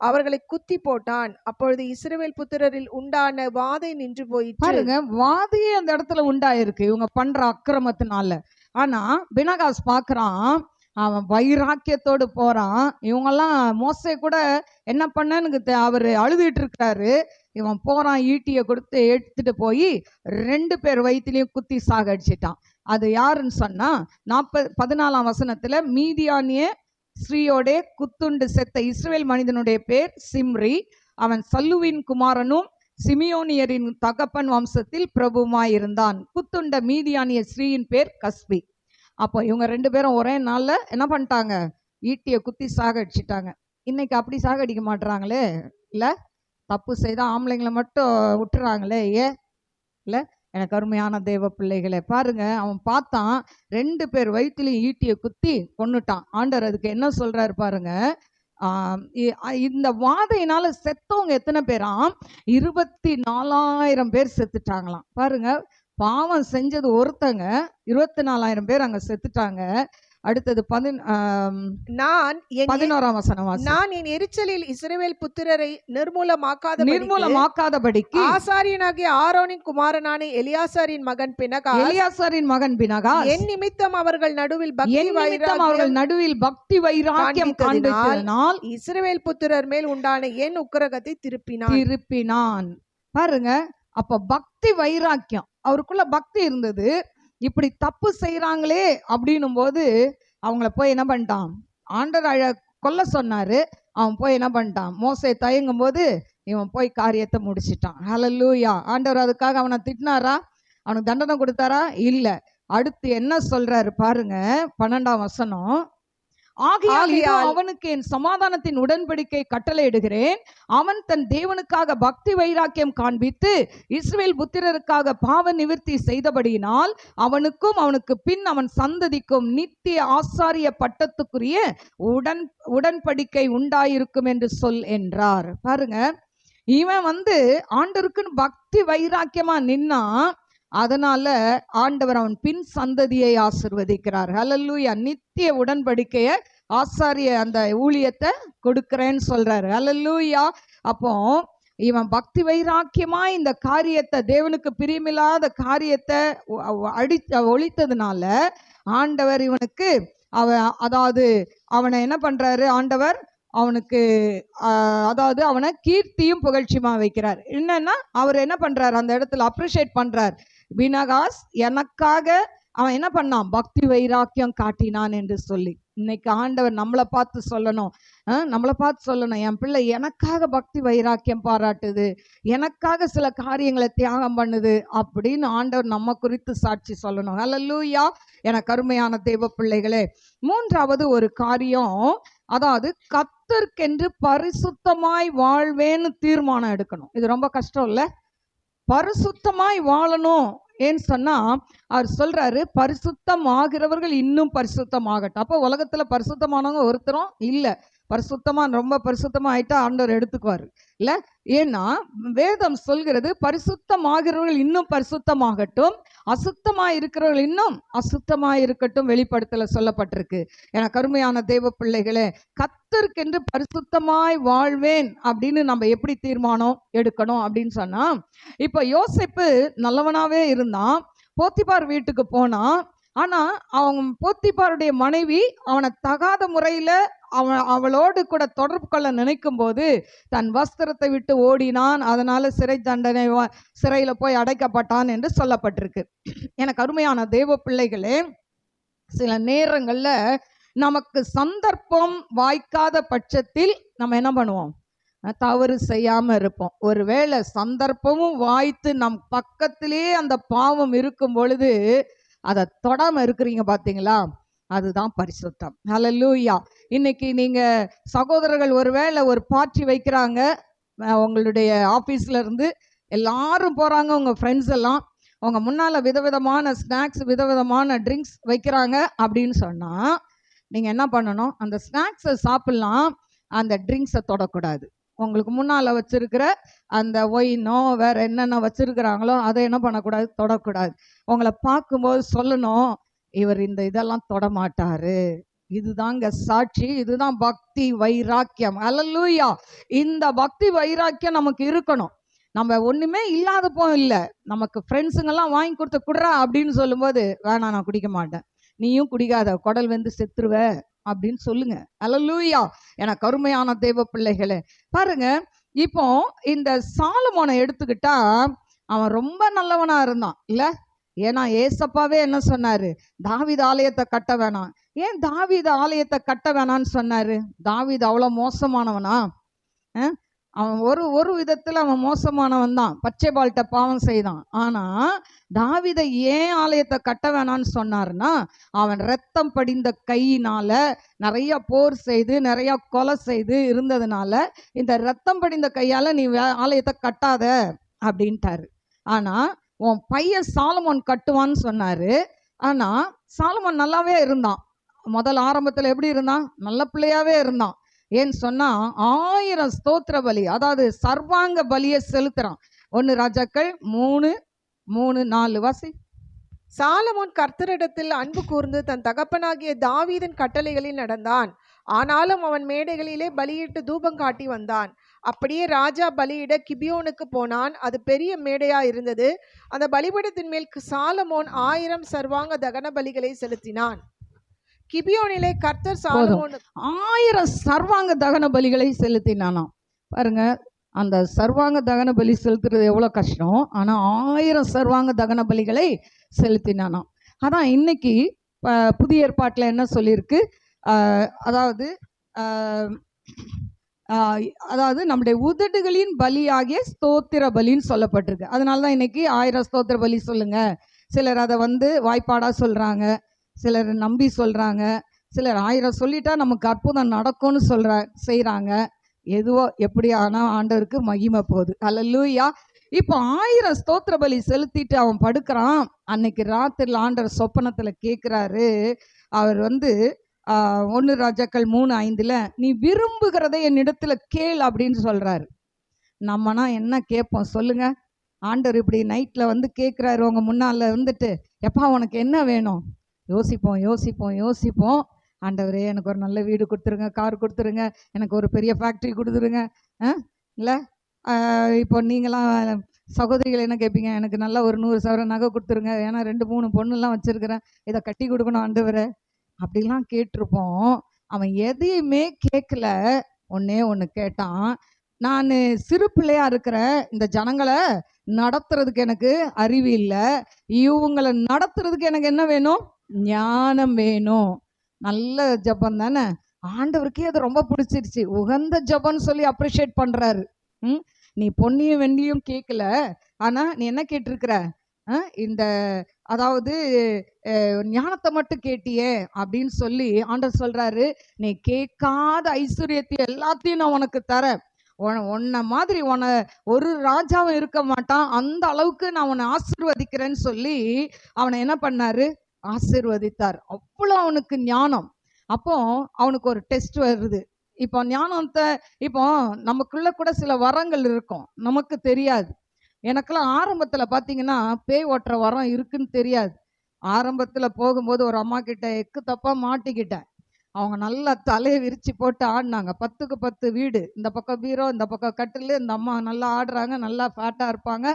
அவர்களை குத்தி போட்டான். அப்பொழுது இஸ்ரவேல் புத்திரரில் உண்டான வாதை நின்று போயிற்று. பாருங்க, வாதையே அந்த இடத்துல உண்டாயிருக்கு இவங்க பண்ற அக்கிரமத்தினால. ஆனா பினகாஸ் பார்க்கறான், அவன் வைராக்கியத்தோடு போறான். இவங்கெல்லாம் மோசே கூட என்ன பண்ணன்னு அவர் அழுதுட்டு இருக்காரு. இவன் போறான், ஈட்டியை கொடுத்து எடுத்துட்டு போய் 2 பேர் வயிற்றுலையும் குத்தி சாகடிச்சிட்டான். அது யாருன்னு சொன்னா 14ஆம் வசனத்துல, மீதியானிய ஸ்ரீயோட குத்துண்டு செத்த இஸ்ரவேல் மனிதனுடைய பேர் சிம்ரி. அவன் சல்லுவின் குமாரனும் சிமியோனியரின் தகப்பன் வம்சத்தில் பிரபுமாயிருந்தான். குத்துண்ட மீதியானிய ஸ்ரீயின் பேர் கஸ்பி. அப்போ இவங்க 2 பேரும் ஒரே நாள்ல என்ன பண்ணிட்டாங்க, ஈட்டியை குத்தி சாகடிச்சிட்டாங்க. இன்னைக்கு அப்படி சாகடிக்க மாட்டுறாங்களே, இல்லை? தப்பு செய்தால் ஆம்பளைங்களை மட்டும் விட்டுறாங்களே, ஏன்? இல்லை? எனக்கு அருமையான தேவ பிள்ளைகளை பாருங்க, அவன் பார்த்தான் 2 பேர் வயிற்றுலையும் ஈட்டியை குத்தி கொன்னுட்டான். ஆண்டவர் அதுக்கு என்ன சொல்றாரு பாருங்க. இந்த வாதையினால செத்தவங்க எத்தனை பேராம்? 24,000 பேர் செத்துட்டாங்களாம். பாருங்க, பாவம் செஞ்சது ஒருத்தங்க, 24,000 பேர் அங்க செத்துட்டாங்க. அடுத்தது நான் 11ஆம் வசனம். நான் என் எரிச்சலில் இஸ்ரவேல் புத்திரரை நிர்மூலமாக்காதபடிக்கு ஆசாரியனாகிய ஆரோனின் குமாரனான எலியாசாரின் மகன் பினகாஸ் என் நிமித்தம் அவர்கள் நடுவில் பக்தி வைராக்கியம் காண்பித்ததினால் இஸ்ரவேல் புத்திரர் மேல் உண்டான என் உக்கிரகத்தை திருப்பினான். பாருங்க, அப்ப பக்தி வைராக்கியம் அவருக்குள்ள பக்தி இருந்தது. இப்படி தப்பு செய்யறாங்களே அப்படின்னும் போது அவங்கள போய் என்ன பண்ணிட்டான்? ஆண்டவர் கொல்ல சொன்னாரு, அவன் போய் என்ன பண்ணிட்டான்? மோசே தயங்கும் போது இவன் போய் காரியத்தை முடிச்சிட்டான். ஹல்லேலூயா. ஆண்டவர் அதுக்காக அவனை திட்டினாரா? அவனுக்கு தண்டனை கொடுத்தாரா? இல்ல. அடுத்து என்ன சொல்றாரு பாருங்க, 12ஆம் வசனம். ஆகையால் அவனுக்கு என் சமாதானத்தின் உடன்படிக்கை கட்டளையிடுகிறேன். அவன் தன் தேவனுக்காக பக்தி வைராக்கியம் காண்பித்து இஸ்ரவேல் புத்திரருக்காக பாவ நிவர்த்தி செய்தபடியினால் அவனுக்கும் அவனுக்கு பின் அவன் சந்ததிக்கும் நித்திய ஆசாரிய பட்டத்துக்குரிய உடன்படிக்கை உண்டாயிருக்கும் என்று சொல் என்றார். பாருங்க, இவன் ஆண்டவருக்குன்னு பக்தி வைராக்கியமா நின்னா, அதனால ஆண்டவர் அவன் பின் சந்ததியை ஆசிர்வதிக்கிறார். ஹல்லேலூயா. நித்திய உடன்படிக்கைய ஆசாரிய அந்த ஊழியத்தை கொடுக்கிறேன்னு சொல்றாரு. ஹல்லேலூயா. அப்போ இவன் பக்தி வைராக்கியமா இந்த காரியத்தை, தேவனுக்கு பிரியமில்லாத காரியத்தை ஒழித்ததுனால ஆண்டவர் இவனுக்கு அவனை என்ன பண்றாரு? ஆண்டவர் அவனுக்கு அவனை கீர்த்தியும் புகழ்ச்சியுமா வைக்கிறார். என்னன்னா அவர் என்ன பண்றாரு? அந்த இடத்துல அப்ரிஷியேட் பண்றார். பினகாஸ் எனக்காக அவன் என்ன பண்ணான்? பக்தி வைராக்கியம் காட்டினான் என்று சொல்லி. இன்னைக்கு ஆண்டவர் நம்மளை பார்த்து சொல்லணும், என் பிள்ளை எனக்காக பக்தி வைராக்கியம் பாராட்டுது, எனக்காக சில காரியங்களை தியாகம் பண்ணுது அப்படின்னு ஆண்டவர் நம்ம குறித்து சாட்சி சொல்லணும். ஹல்லேலூயா. எனக்கு அருமையான தேவ பிள்ளைகளே, 3வது ஒரு காரியம், கர்த்தருக்கென்று பரிசுத்தமாய் வாழ்வேன்னு தீர்மானம் எடுக்கணும். இது ரொம்ப கஷ்டம் இல்ல? பரிசுத்தமாய் வாழணும். ஏன்னு சொன்னா அவர் சொல்றாரு, பரிசுத்தம் ஆகிறவர்கள் இன்னும் பரிசுத்தமாகட்டும். அப்போ உலகத்துல பரிசுத்தமானவங்க ஒருத்தரும் இல்ல. ரொம்ப பரிசுத்தமா ஆயிட்டா ஆண்டவர் எடுத்துக்குவாரு இல்ல? ஏன்னா வேதம் சொல்கிறது, பரிசுத்தமாகிறவர்கள் இன்னும் பரிசுத்தமாகட்டும், அசுத்தமா இருக்கிறவர்கள் இன்னும் அசுத்தமா இருக்கட்டும். வெளிப்படுத்தல சொல்லப்பட்டிருக்கு. எனக்கு அருமையான தேவ பிள்ளைகளே, கர்த்தருக்கென்று பரிசுத்தமாய் வாழ்வேன் அப்படின்னு நம்ம எப்படி தீர்மானம் எடுக்கணும் அப்படின்னு சொன்னா, இப்ப யோசேப்பு நல்லவனாவே இருந்தான், போத்திபார் வீட்டுக்கு போனான். ஆனா போத்திபாருடைய மனைவி அவனை தகாத முறையில அவளோடு கூட தொடர்பு கொள்ள நினைக்கும் போது தன் வஸ்திரத்தை விட்டு ஓடினான். அதனால சிறையில போய் அடைக்கப்பட்டான் என்று சொல்லப்பட்டிருக்கு. எனக்கு அருமையான தேவ பிள்ளைகளே, சில நேரங்கள்ல நமக்கு சந்தர்ப்பம் வாய்க்காத பட்சத்தில் நம்ம என்ன பண்ணுவோம்? தவறு செய்யாம இருப்போம். ஒருவேளை சந்தர்ப்பமும் வாய்த்து நம் பக்கத்திலே அந்த பாவம் இருக்கும் பொழுது அதை தொடாம இருக்கிறீங்க பாத்தீங்களா? அதுதான் பரிசுத்தம். ஹல்லேலூயா. இன்னைக்கு நீங்க சகோதரர்கள் ஒருவேளை ஒரு பார்ட்டி வைக்கிறாங்க, உங்களுடைய ஆபீஸ்ல இருந்து எல்லாரும் போறாங்க, உங்க ஃப்ரெண்ட்ஸ் எல்லாம் உங்க முன்னால விதவிதமான ஸ்நாக்ஸ், விதவிதமான ட்ரிங்க்ஸ் வைக்கிறாங்க அப்படின்னு சொன்னா நீங்க என்ன பண்ணணும்? அந்த ஸ்நாக்ஸை சாப்பிடலாம், அந்த ட்ரிங்க்ஸை தொடக்கூடாது. உங்களுக்கு முன்னால வச்சிருக்கிற அந்த ஒயினோ வேற என்னென்ன வச்சிருக்கிறாங்களோ அதை என்ன பண்ணக்கூடாது? தொடக்கூடாது. உங்களை பார்க்கும்போது சொல்லணும், இவர் இந்த இதெல்லாம் தொடமாட்டாரு. இதுதாங்க சாட்சி, இதுதான் பக்தி வைராக்கியம். ஹல்லேலூயா. இந்த பக்தி வைராக்கியம் நமக்கு இருக்கணும். நம்ம ஒண்ணுமே இல்லாத இல்லை, நமக்கு ஃப்ரெண்ட்ஸுங்கெல்லாம் வாங்கி கொடுத்து குடுறா அப்படின்னு சொல்லும்போது, வேணாம் நான் குடிக்க மாட்டேன், நீயும் குடிக்காத, குடல் வந்து செத்துருவ அப்படின்னு சொல்லுங்க. ஹல்லேலூயா. எனக்கு அருமையான தேவ பிள்ளைகளே, பாருங்க, இப்போ இந்த சாலமோனை எடுத்துக்கிட்டா அவன் ரொம்ப நல்லவனா இருந்தான் இல்ல? ஏன்னா ஏசப்பாவே என்ன சொன்னாரு? தாவீது ஆலயத்தை கட்ட வேணாம். ஏன் தாவீது ஆலயத்தை கட்ட வேணான்னு சொன்னாரு? தாவீது அவ்வளோ மோசமானவனா? அவன் ஒரு ஒரு விதத்தில் அவன் மோசமானவன் தான், பச்சைபால்கிட்ட பாவம் செய்தான். ஆனால் தாவீதை ஏன் ஆலயத்தை கட்ட வேணான்னு சொன்னார்னா, அவன் ரத்தம் படிந்த கையினால நிறைய போர் செய்து நிறைய கொலை செய்து இருந்ததுனால இந்த ரத்தம் படிந்த கையால் நீ ஆலயத்தை கட்டாத அப்படின்ட்டாரு. ஆனால் உன் பையன் சாலமோன் கட்டுவான்னு சொன்னார். ஆனால் சாலமோன் நல்லாவே இருந்தான். முதல் ஆரம்பத்தில் எப்படி இருந்தான்? நல்ல பிள்ளையாவே இருந்தான். ஏன்னு சொன்னா 1000 ஸ்தோத்திர பலி, அதாவது சர்வாங்க பலியை செலுத்துறான். 1 ராஜாக்கள் 3:3-4 வாசி. சாலமோன் கர்த்தரிடத்தில் அன்பு கூர்ந்து தன் தகப்பனாகிய தாவீதின் கட்டளைகளில் நடந்தான். ஆனாலும் அவன் மேடைகளிலே பலியிட்டு தூபம் காட்டி வந்தான். அப்படியே ராஜா பலியிட கிபியோனுக்கு போனான். அது பெரிய மேடையா இருந்தது. அந்த பலிபீடத்தின் மேல் சாலமோன் 1000 சர்வாங்க தகன பலிகளை செலுத்தினான். கிபியோனிலே கர்த்தர் சாலமோன் 1000 சர்வாங்க தகன பலிகளை செலுத்தினானாம். பாருங்க, அந்த சர்வாங்க தகன பலி செலுத்துறது எவ்வளோ கஷ்டம். ஆனால் 1000 சர்வாங்க தகன பலிகளை செலுத்தினானாம். அதான் இன்னைக்கு புதிய ஏற்பாட்டில் என்ன சொல்லியிருக்கு? அதாவது அதாவது நம்முடைய உதடுகளின் பலியாகிய ஸ்தோத்திர பலின்னு சொல்லப்பட்டிருக்கு. அதனால தான் இன்னைக்கு 1000 ஸ்தோத்திர பலி சொல்லுங்க. சிலர் அதை வாய்ப்பாடாக சொல்கிறாங்க, சிலர் நம்பி சொல்கிறாங்க, சிலர் 1000 சொல்லிட்டா நமக்கு அற்புதம் நடக்கும்னு செய்கிறாங்க. எதுவோ எப்படி ஆனால் ஆண்டவருக்கு மகிமை போகுது. அல்லேலூயா. இப்போ 1000 ஸ்தோத்திர பலி செலுத்திட்டு அவன் படுக்கிறான். அன்னைக்கு ராத்திரியில் ஆண்டவர் சொப்பனத்தில் கேட்குறாரு. அவர் 1 ராஜாக்கள் 3:5 நீ விரும்புகிறதை என்னிடத்துல கேள் அப்படின்னு சொல்றாரு. நம்மனா என்ன கேட்போம் சொல்லுங்க? ஆண்டவர் இப்படி நைட்ல கேட்குறாரு உங்க முன்னால எப்பா உனக்கு என்ன வேணும்? யோசிப்போம். ஆண்டவரே எனக்கு ஒரு நல்ல வீடு கொடுத்துருங்க, கார் கொடுத்துருங்க, எனக்கு ஒரு பெரிய ஃபேக்ட்ரி கொடுத்துருங்க. இல்லை இப்போ நீங்களாம் சகோதரிகள் என்ன கேட்பீங்க? எனக்கு நல்லா ஒரு 100 சவரன் நகை கொடுத்துருங்க, ஏன்னா 2-3 பொண்ணுலாம் வச்சுருக்கிறேன், இதை கட்டி கொடுக்கணும் ஆண்டவரே அப்படிலாம் கேட்டிருப்போம். அவன் எதையுமே கேட்கல. ஒன்னே ஒன்று கேட்டான். நான் சிறு பிள்ளையா இருக்கிற இந்த ஜனங்களை நடத்துறதுக்கு எனக்கு அறிவு இல்லை, இவங்களை நடத்துறதுக்கு எனக்கு என்ன வேணும்? ஞானம் வேணும். நல்ல ஜபம் தானே? ஆண்டவருக்கே அது ரொம்ப பிடிச்சிருச்சு. உகந்த ஜபம்னு சொல்லி அப்ரிஷியேட் பண்றாரு. நீ பொன்னியும் வெண்டியும் கேட்கல, ஆனா நீ என்ன கேட்டிருக்கிற? இந்த அதாவது ஞானத்தை மட்டும் கேட்டியே அப்படின்னு சொல்லி ஆண்டவர் சொல்றாரு, நீ கேட்காத ஐஸ்வர்யத்தை எல்லாத்தையும் நான் உனக்கு தரேன். உன்னை மாதிரி ஒரு ராஜாவும் இருக்க மாட்டான், அந்த அளவுக்கு நான் உன்னை ஆசீர்வதிக்கிறேன்னு சொல்லி அவனை என்ன பண்ணாரு? ஆசீர்வதித்தார். அவ்வளோ அவனுக்கு ஞானம். அப்போ அவனுக்கு ஒரு டெஸ்ட் வருது. இப்போ ஞானத்தை இப்போ நமக்குள்ள கூட சில வரங்கள் இருக்கும், நமக்கு தெரியாது. எனக்கெல்லாம் ஆரம்பத்தில் பார்த்தீங்கன்னா பேய் ஓட்டுற வரம் இருக்குன்னு தெரியாது. ஆரம்பத்தில் போகும்போது ஒரு அம்மா கிட்ட எக்கு தப்பா மாட்டிக்கிட்டேன். அவங்க நல்லா தலையை விரிச்சு போட்டு ஆடினாங்க. 10க்கு 10 வீடு, இந்த பக்கம் பீரோ, இந்த பக்கம் கட்டில். இந்த அம்மா நல்லா ஆடுறாங்க, நல்லா ஃபேட்டாக இருப்பாங்க.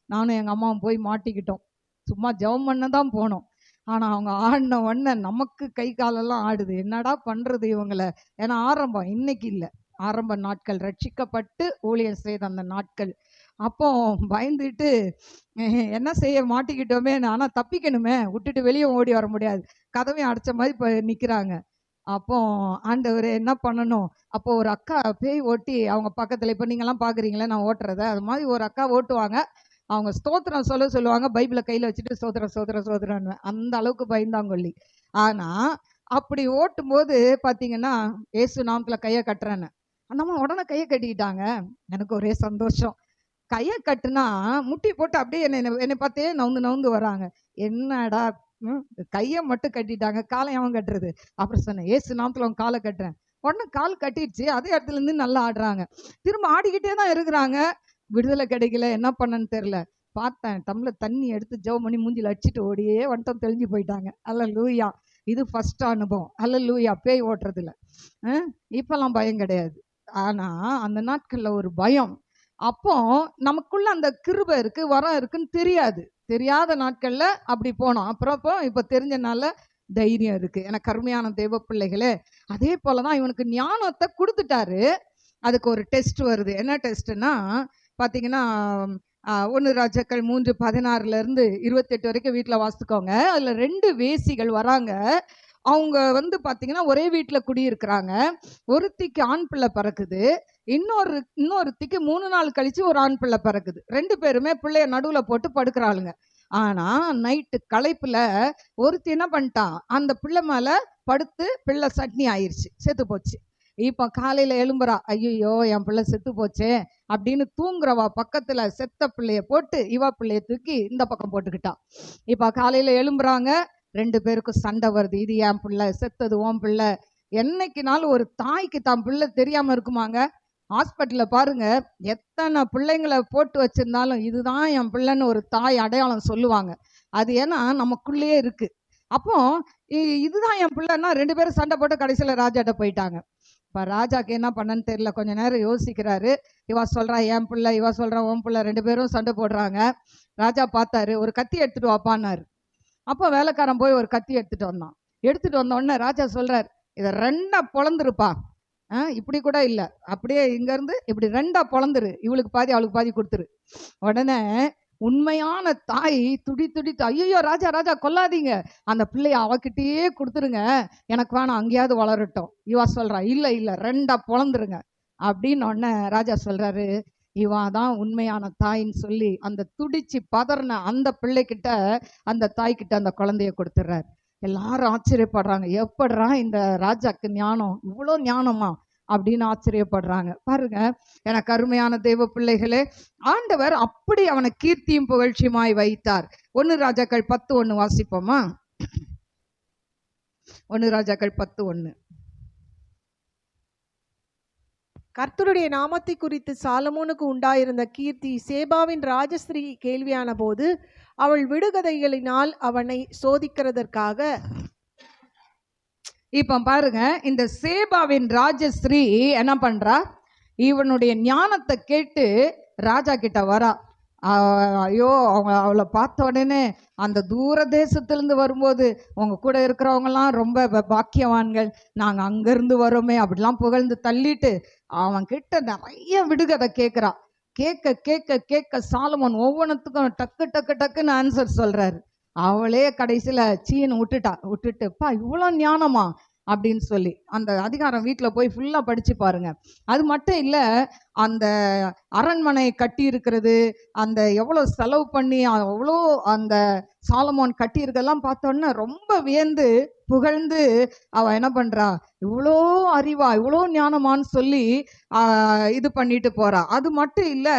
நானும் எங்கள் அம்மாவும் போய் மாட்டிக்கிட்டோம். சும்மா ஜெபம் பண்ண தான் போனோம். ஆனால் அவங்க ஆடின உடனே நமக்கு கை காலெல்லாம் ஆடுது. என்னடா பண்ணுறது இவங்களை? ஏன்னா ஆரம்பம், இன்னைக்கு இல்லை, ஆரம்ப நாட்கள், ரட்சிக்கப்பட்டு ஊழியம் செய்த அந்த நாட்கள். அப்போ பயந்துட்டு என்ன செய்ய, மாட்டிக்கிட்டோமே, ஆனால் தப்பிக்கணுமே, விட்டுட்டு வெளியே ஓடி வர முடியாது, கதவையும் அடைச்ச மாதிரி இப்போ நிற்கிறாங்க. அப்போ ஆண்டவர் என்ன பண்ணணும்? அப்போ ஒரு அக்கா பேய் ஓட்டி அவங்க பக்கத்தில், இப்போ நீங்கள்லாம் பார்க்குறீங்களே நான் ஓட்டுறத, அது மாதிரி ஒரு அக்கா ஓட்டுவாங்க. அவங்க ஸ்தோத்திரம் சொல்லுவாங்க, பைபிளை கையில் வச்சுட்டு சோத்திரன்னு. அந்த அளவுக்கு பயந்தாங்கொல்லி. ஆனால் அப்படி ஓட்டும்போது பார்த்தீங்கன்னா ஏசு நாமத்தில் கையை கட்டுறேன்னு அந்தம்மா உடனே கையை கட்டிக்கிட்டாங்க. எனக்கு ஒரே சந்தோஷம். கையை கட்டுனா முட்டி போட்டு அப்படியே என்னை பார்த்தே நவுந்து வராங்க. என்னடா கையை மட்டும் கட்டிட்டாங்க, காலை அவன் கட்டுறது? அப்புறம் சொன்னேன், ஏசு நாமத்தில் அவன் காலை கட்டுறேன். உடனே கால் கட்டிடுச்சு. அதே இடத்துல இருந்து நல்லா ஆடுறாங்க. திரும்ப ஆடிக்கிட்டே தான் இருக்கிறாங்க. விடுதலை கிடைக்கல, என்ன பண்ணன்னு தெரில. பார்த்தேன், டம்ளர் தண்ணி எடுத்து ஜெபம் பண்ணி மூஞ்சில் அடிச்சுட்டு ஓடியே வந்துட்டோம், தெளிஞ்சு போயிட்டாங்க. அல்லேலூயா. இது ஃபர்ஸ்ட் அனுபவம். அல்லேலூயா. பேய் ஓட்டுறதுல இப்பெல்லாம் பயம் கிடையாது. ஆனால் அந்த நாட்களில் ஒரு பயம். அப்போ நமக்குள்ள அந்த கிருபை இருக்கு, வரம் இருக்குன்னு தெரியாது. தெரியாத நாட்கள்ல அப்படி போனோம். அப்புறம் இப்போ தெரிஞ்சனால தைரியம் இருக்கு. எனக்கு கருமையான தேவ பிள்ளைகளே, அதே போலதான் இவனுக்கு ஞானத்தை கொடுத்துட்டாரு. அதுக்கு ஒரு டெஸ்ட் வருது. என்ன டெஸ்ட்னா பார்த்தீங்கன்னா 1 ராஜாக்கள் 3:16 28 வரைக்கும் வீட்டில் வாசித்துக்கோங்க. அதில் 2 வேசிகள் வராங்க. அவங்க வந்து பார்த்தீங்கன்னா ஒரே வீட்டில் குடியிருக்கிறாங்க. ஒருத்திக்கு ஆண் பிள்ளை பிறக்குது. இன்னொருத்திக்கு 3 நாள் கழிச்சு ஒரு ஆண் பிள்ளை பிறக்குது. 2 பேருமே பிள்ளைய நடுவில் போட்டு படுக்கிறாளுங்க. ஆனா நைட்டு களைப்புல ஒருத்தி என்ன பண்ணிட்டான், அந்த பிள்ளை மேல படுத்து பிள்ளை சட்னி ஆயிருச்சு, செத்து போச்சு. இப்ப காலையில எழும்புறா, ஐயோ என் பிள்ளை செத்து போச்சே அப்படின்னு தூங்குறவா பக்கத்துல செத்த பிள்ளைய போட்டு இவ பிள்ளைய தூக்கி இந்த பக்கம் போட்டுக்கிட்டா. இப்ப காலையில எழும்புறாங்க, 2 பேருக்கும் சண்டை வருது. இது என் பிள்ளை, செத்தது உன் பிள்ளை. என்னைக்குனாலும் ஒரு தாய்க்கு தான் பிள்ளை தெரியாம இருக்குமாங்க? ஹாஸ்பிட்டல்ல பாருங்க, எத்தனை பிள்ளைங்களை போட்டு வச்சிருந்தாலும் இதுதான் என் பிள்ளைன்னு ஒரு தாய் அடையாளம் சொல்லுவாங்க. அது ஏன்னா நமக்குள்ளேயே இருக்கு. அப்போ இதுதான் என் பிள்ளைன்னா 2 பேரும் சண்டை போட்டு கடைசியில ராஜாட்ட போயிட்டாங்க. இப்ப ராஜாக்கு என்ன பண்ணன்னு தெரியல. கொஞ்ச நேரம் யோசிக்கிறாரு. இவ சொல்றா என் பிள்ளை, இவ சொல்றா உன் பிள்ளை, 2 பேரும் சண்டை போடுறாங்க. ராஜா பார்த்தாரு, ஒரு கத்தி எடுத்துட்டு வாப்பான்னாரு. அப்போ வேலைக்காரன் போய் ஒரு கத்தி எடுத்துட்டு வந்தான். எடுத்துட்டு வந்த உடனே ராஜா சொல்றாரு, இதை 2ஆ பொளந்துருப்பா. இப்படி கூட இல்லை, அப்படியே இங்கேருந்து இப்படி 2ஆ பொளந்துரு, இவளுக்கு பாதி அவளுக்கு பாதி கொடுத்துரு. உடனே உண்மையான தாய் துடித்து, ஐயோ ராஜா ராஜா கொல்லாதீங்க, அந்த பிள்ளைய அவகிட்டயே கொடுத்துருங்க, எனக்கு வேணாம், அங்கேயாவது வளரட்டும். இவா சொல்றா, இல்லை 2ஆ பொளந்துருங்க அப்படின்னு. உடனே ராஜா சொல்றாரு, இவா தான் உண்மையான தாயின்னு சொல்லி அந்த துடிச்சு பதறின அந்த பிள்ளைகிட்ட, அந்த தாய்கிட்ட அந்த குழந்தைய கொடுத்துட்றாரு. எல்லாரும் ஆச்சரியப்படுறாங்க, எப்படிறா இந்த ராஜாக்கு ஞானம், இவ்வளோ ஞானமா அப்படின்னு ஆச்சரியப்படுறாங்க. பாருங்க, எனக்கு அருமையான தெய்வ பிள்ளைகளே, ஆண்டவர் அப்படி அவனை கீர்த்தியும் புகழ்ச்சியுமாய் வைத்தார். 1 ராஜாக்கள் 10:1 வாசிப்போமா? 1 ராஜாக்கள் 10:1. கர்த்தருடைய நாமத்தை குறித்து சாலமோனுக்கு உண்டாயிருந்த கீர்த்தி சேபாவின் ராஜஸ்திரீ கேள்வியான போது அவள் விடுகதைகளினால் அவனை சோதிக்கிறதற்காக. இப்ப பாருங்க, இந்த சேபாவின் ராஜஸ்ரீ என்ன பண்றா, இவனுடைய ஞானத்தை கேட்டு ராஜா கிட்ட வரா. ஐயோ அவளை பார்த்த உடனே அந்த தூர தேசத்திலிருந்து வரும்போது உங்க கூட இருக்கிறவங்கலாம் ரொம்ப பாக்கியவான்கள், நாங்கள் அங்கேருந்து வரோமே அப்படிலாம் புகழ்ந்து தள்ளிட்டு அவன் கிட்ட நிறைய விடுகதை கேட்குறா. கேட்க கேட்க கேட்க சாலமோன் ஒவ்வொன்றுத்துக்கும் டக்கு டக்கு டக்குன்னு ஆன்சர் சொல்றாரு. அவளே கடைசியில் சீன்னு விட்டுட்டுப்பா இவ்வளோ ஞானமா அப்படின்னு சொல்லி அந்த அதிகாரம் வீட்டில் போய் ஃபுல்லாக படித்து பாருங்க. அது மட்டும் இல்லை, அந்த அரண்மனை கட்டி இருக்கிறது, அந்த எவ்வளோ செலவு பண்ணி அவ்வளோ அந்த சாலமோன் கட்டியிருக்கெல்லாம் பார்த்தோன்னா ரொம்ப வியந்து புகழ்ந்து அவள் என்ன பண்ணுறா, இவ்வளோ அறிவா இவ்வளோ ஞானமான்னு சொல்லி இது பண்ணிட்டு போறா. அது மட்டும் இல்லை,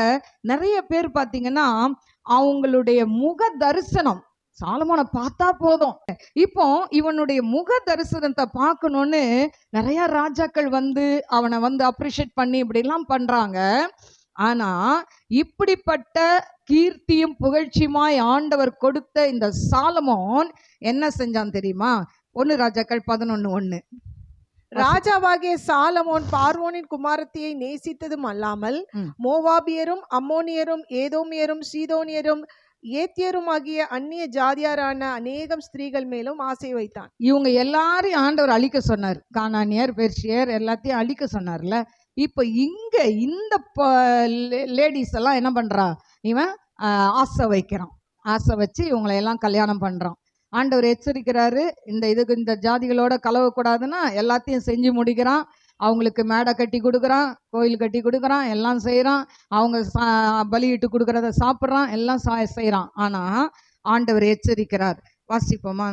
நிறைய பேர் பார்த்தீங்கன்னா அவங்களுடைய முக தரிசனம் சாலமோனை பார்த்தா போதும். இப்போ இவனுடைய முக தரிசனத்தை பார்க்கணும்னு நிறைய ராஜாக்கள் வந்து அவனை வந்து அப்ரிஷியேட் பண்ணி இப்படிலாம் பண்றாங்க. ஆனா இப்படிப்பட்ட கீர்த்தியும் புகழ்ச்சியுமாய் ஆண்டவர் கொடுத்த இந்த சாலமோன் என்ன செஞ்சான் தெரியுமா? 1 ராஜாக்கள் 11:1. ராஜாவாகிய சாலமோன் பார்வோனின் குமாரத்தியை நேசித்ததும் அல்லாமல் மோவாபியரும் அம்மோனியரும் ஏதோமியரும் சீதோனியரும் ஏத்தியரும் ஆகிய அந்நிய ஜாதியாரான அநேகம் ஸ்திரீகள் மேலும் ஆசை வைத்தான். இவங்க எல்லாரையும் ஆண்டவர் அழிக்க சொன்னார். கானானியர், பெர்ஷியர் எல்லாத்தையும் அழிக்க சொன்னார்ல. இப்போ இங்க இந்த லேடிஸ் எல்லாம் என்ன பண்றா, இவன் ஆசை வைக்கிறான். ஆசை வச்சு இவங்களை எல்லாம் கல்யாணம் பண்றான். ஆண்டவர் எச்சரிக்கிறாரு, இந்த ஜாதிகளோட கலவக்கூடாதுன்னா எல்லாத்தையும் செஞ்சு முடிக்கிறான். அவங்களுக்கு மேடை கட்டி கொடுக்குறான், கோயில் கட்டி கொடுக்குறான், எல்லாம் செய்கிறான். அவங்க பலியிட்டு கொடுக்குறத சாப்பிட்றான், எல்லாம் செய்கிறான். ஆனால் ஆண்டவர் எச்சரிக்கிறார். வாசிப்போமா?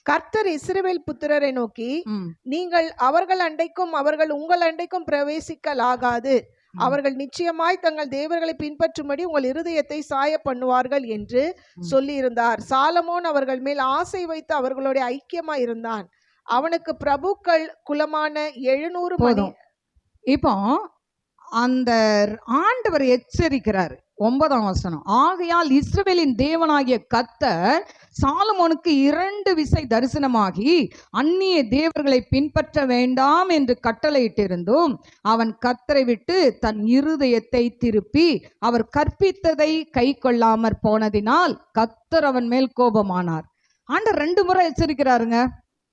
கர்த்தர் இஸ்ரவேல் புத்திரரை நோக்கி, நீங்கள் அவர்கள் அண்டைக்கும் அவர்கள் உங்கள் அண்டைக்கும் பிரவேசிக்கலாகாது. அவர்கள் நிச்சயமாய் தங்கள் தேவர்களை பின்பற்றும்படி உங்கள் இருதயத்தை சாய பண்ணுவார்கள் என்று சொல்லியிருந்தார். சாலமோன் அவர்கள் மேல் ஆசை வைத்து அவர்களுடைய ஐக்கியமாய் இருந்தான். அவனுக்கு பிரபுக்கள் குலமான 700 போதும். இப்போ அந்த ஆண்டவர் எச்சரிக்கிறார். 9ஆம் வசனம், ஆகையால் இஸ்ரவேலின் தேவனாகிய கர்த்தர் சாலமோனுக்கு 2 விசை தரிசனமாகி அந்நிய தேவர்களை பின்பற்ற வேண்டாம் என்று கட்டளையிட்டிருந்தும் அவன் கர்த்தரை விட்டு தன் இருதயத்தை திருப்பி அவர் கற்பித்ததை கை கொள்ளாமற் போனதினால் கர்த்தர் அவன் மேல் கோபமானார். ஆண்டவர் 2 முறை எச்சரிக்கிறாருங்க,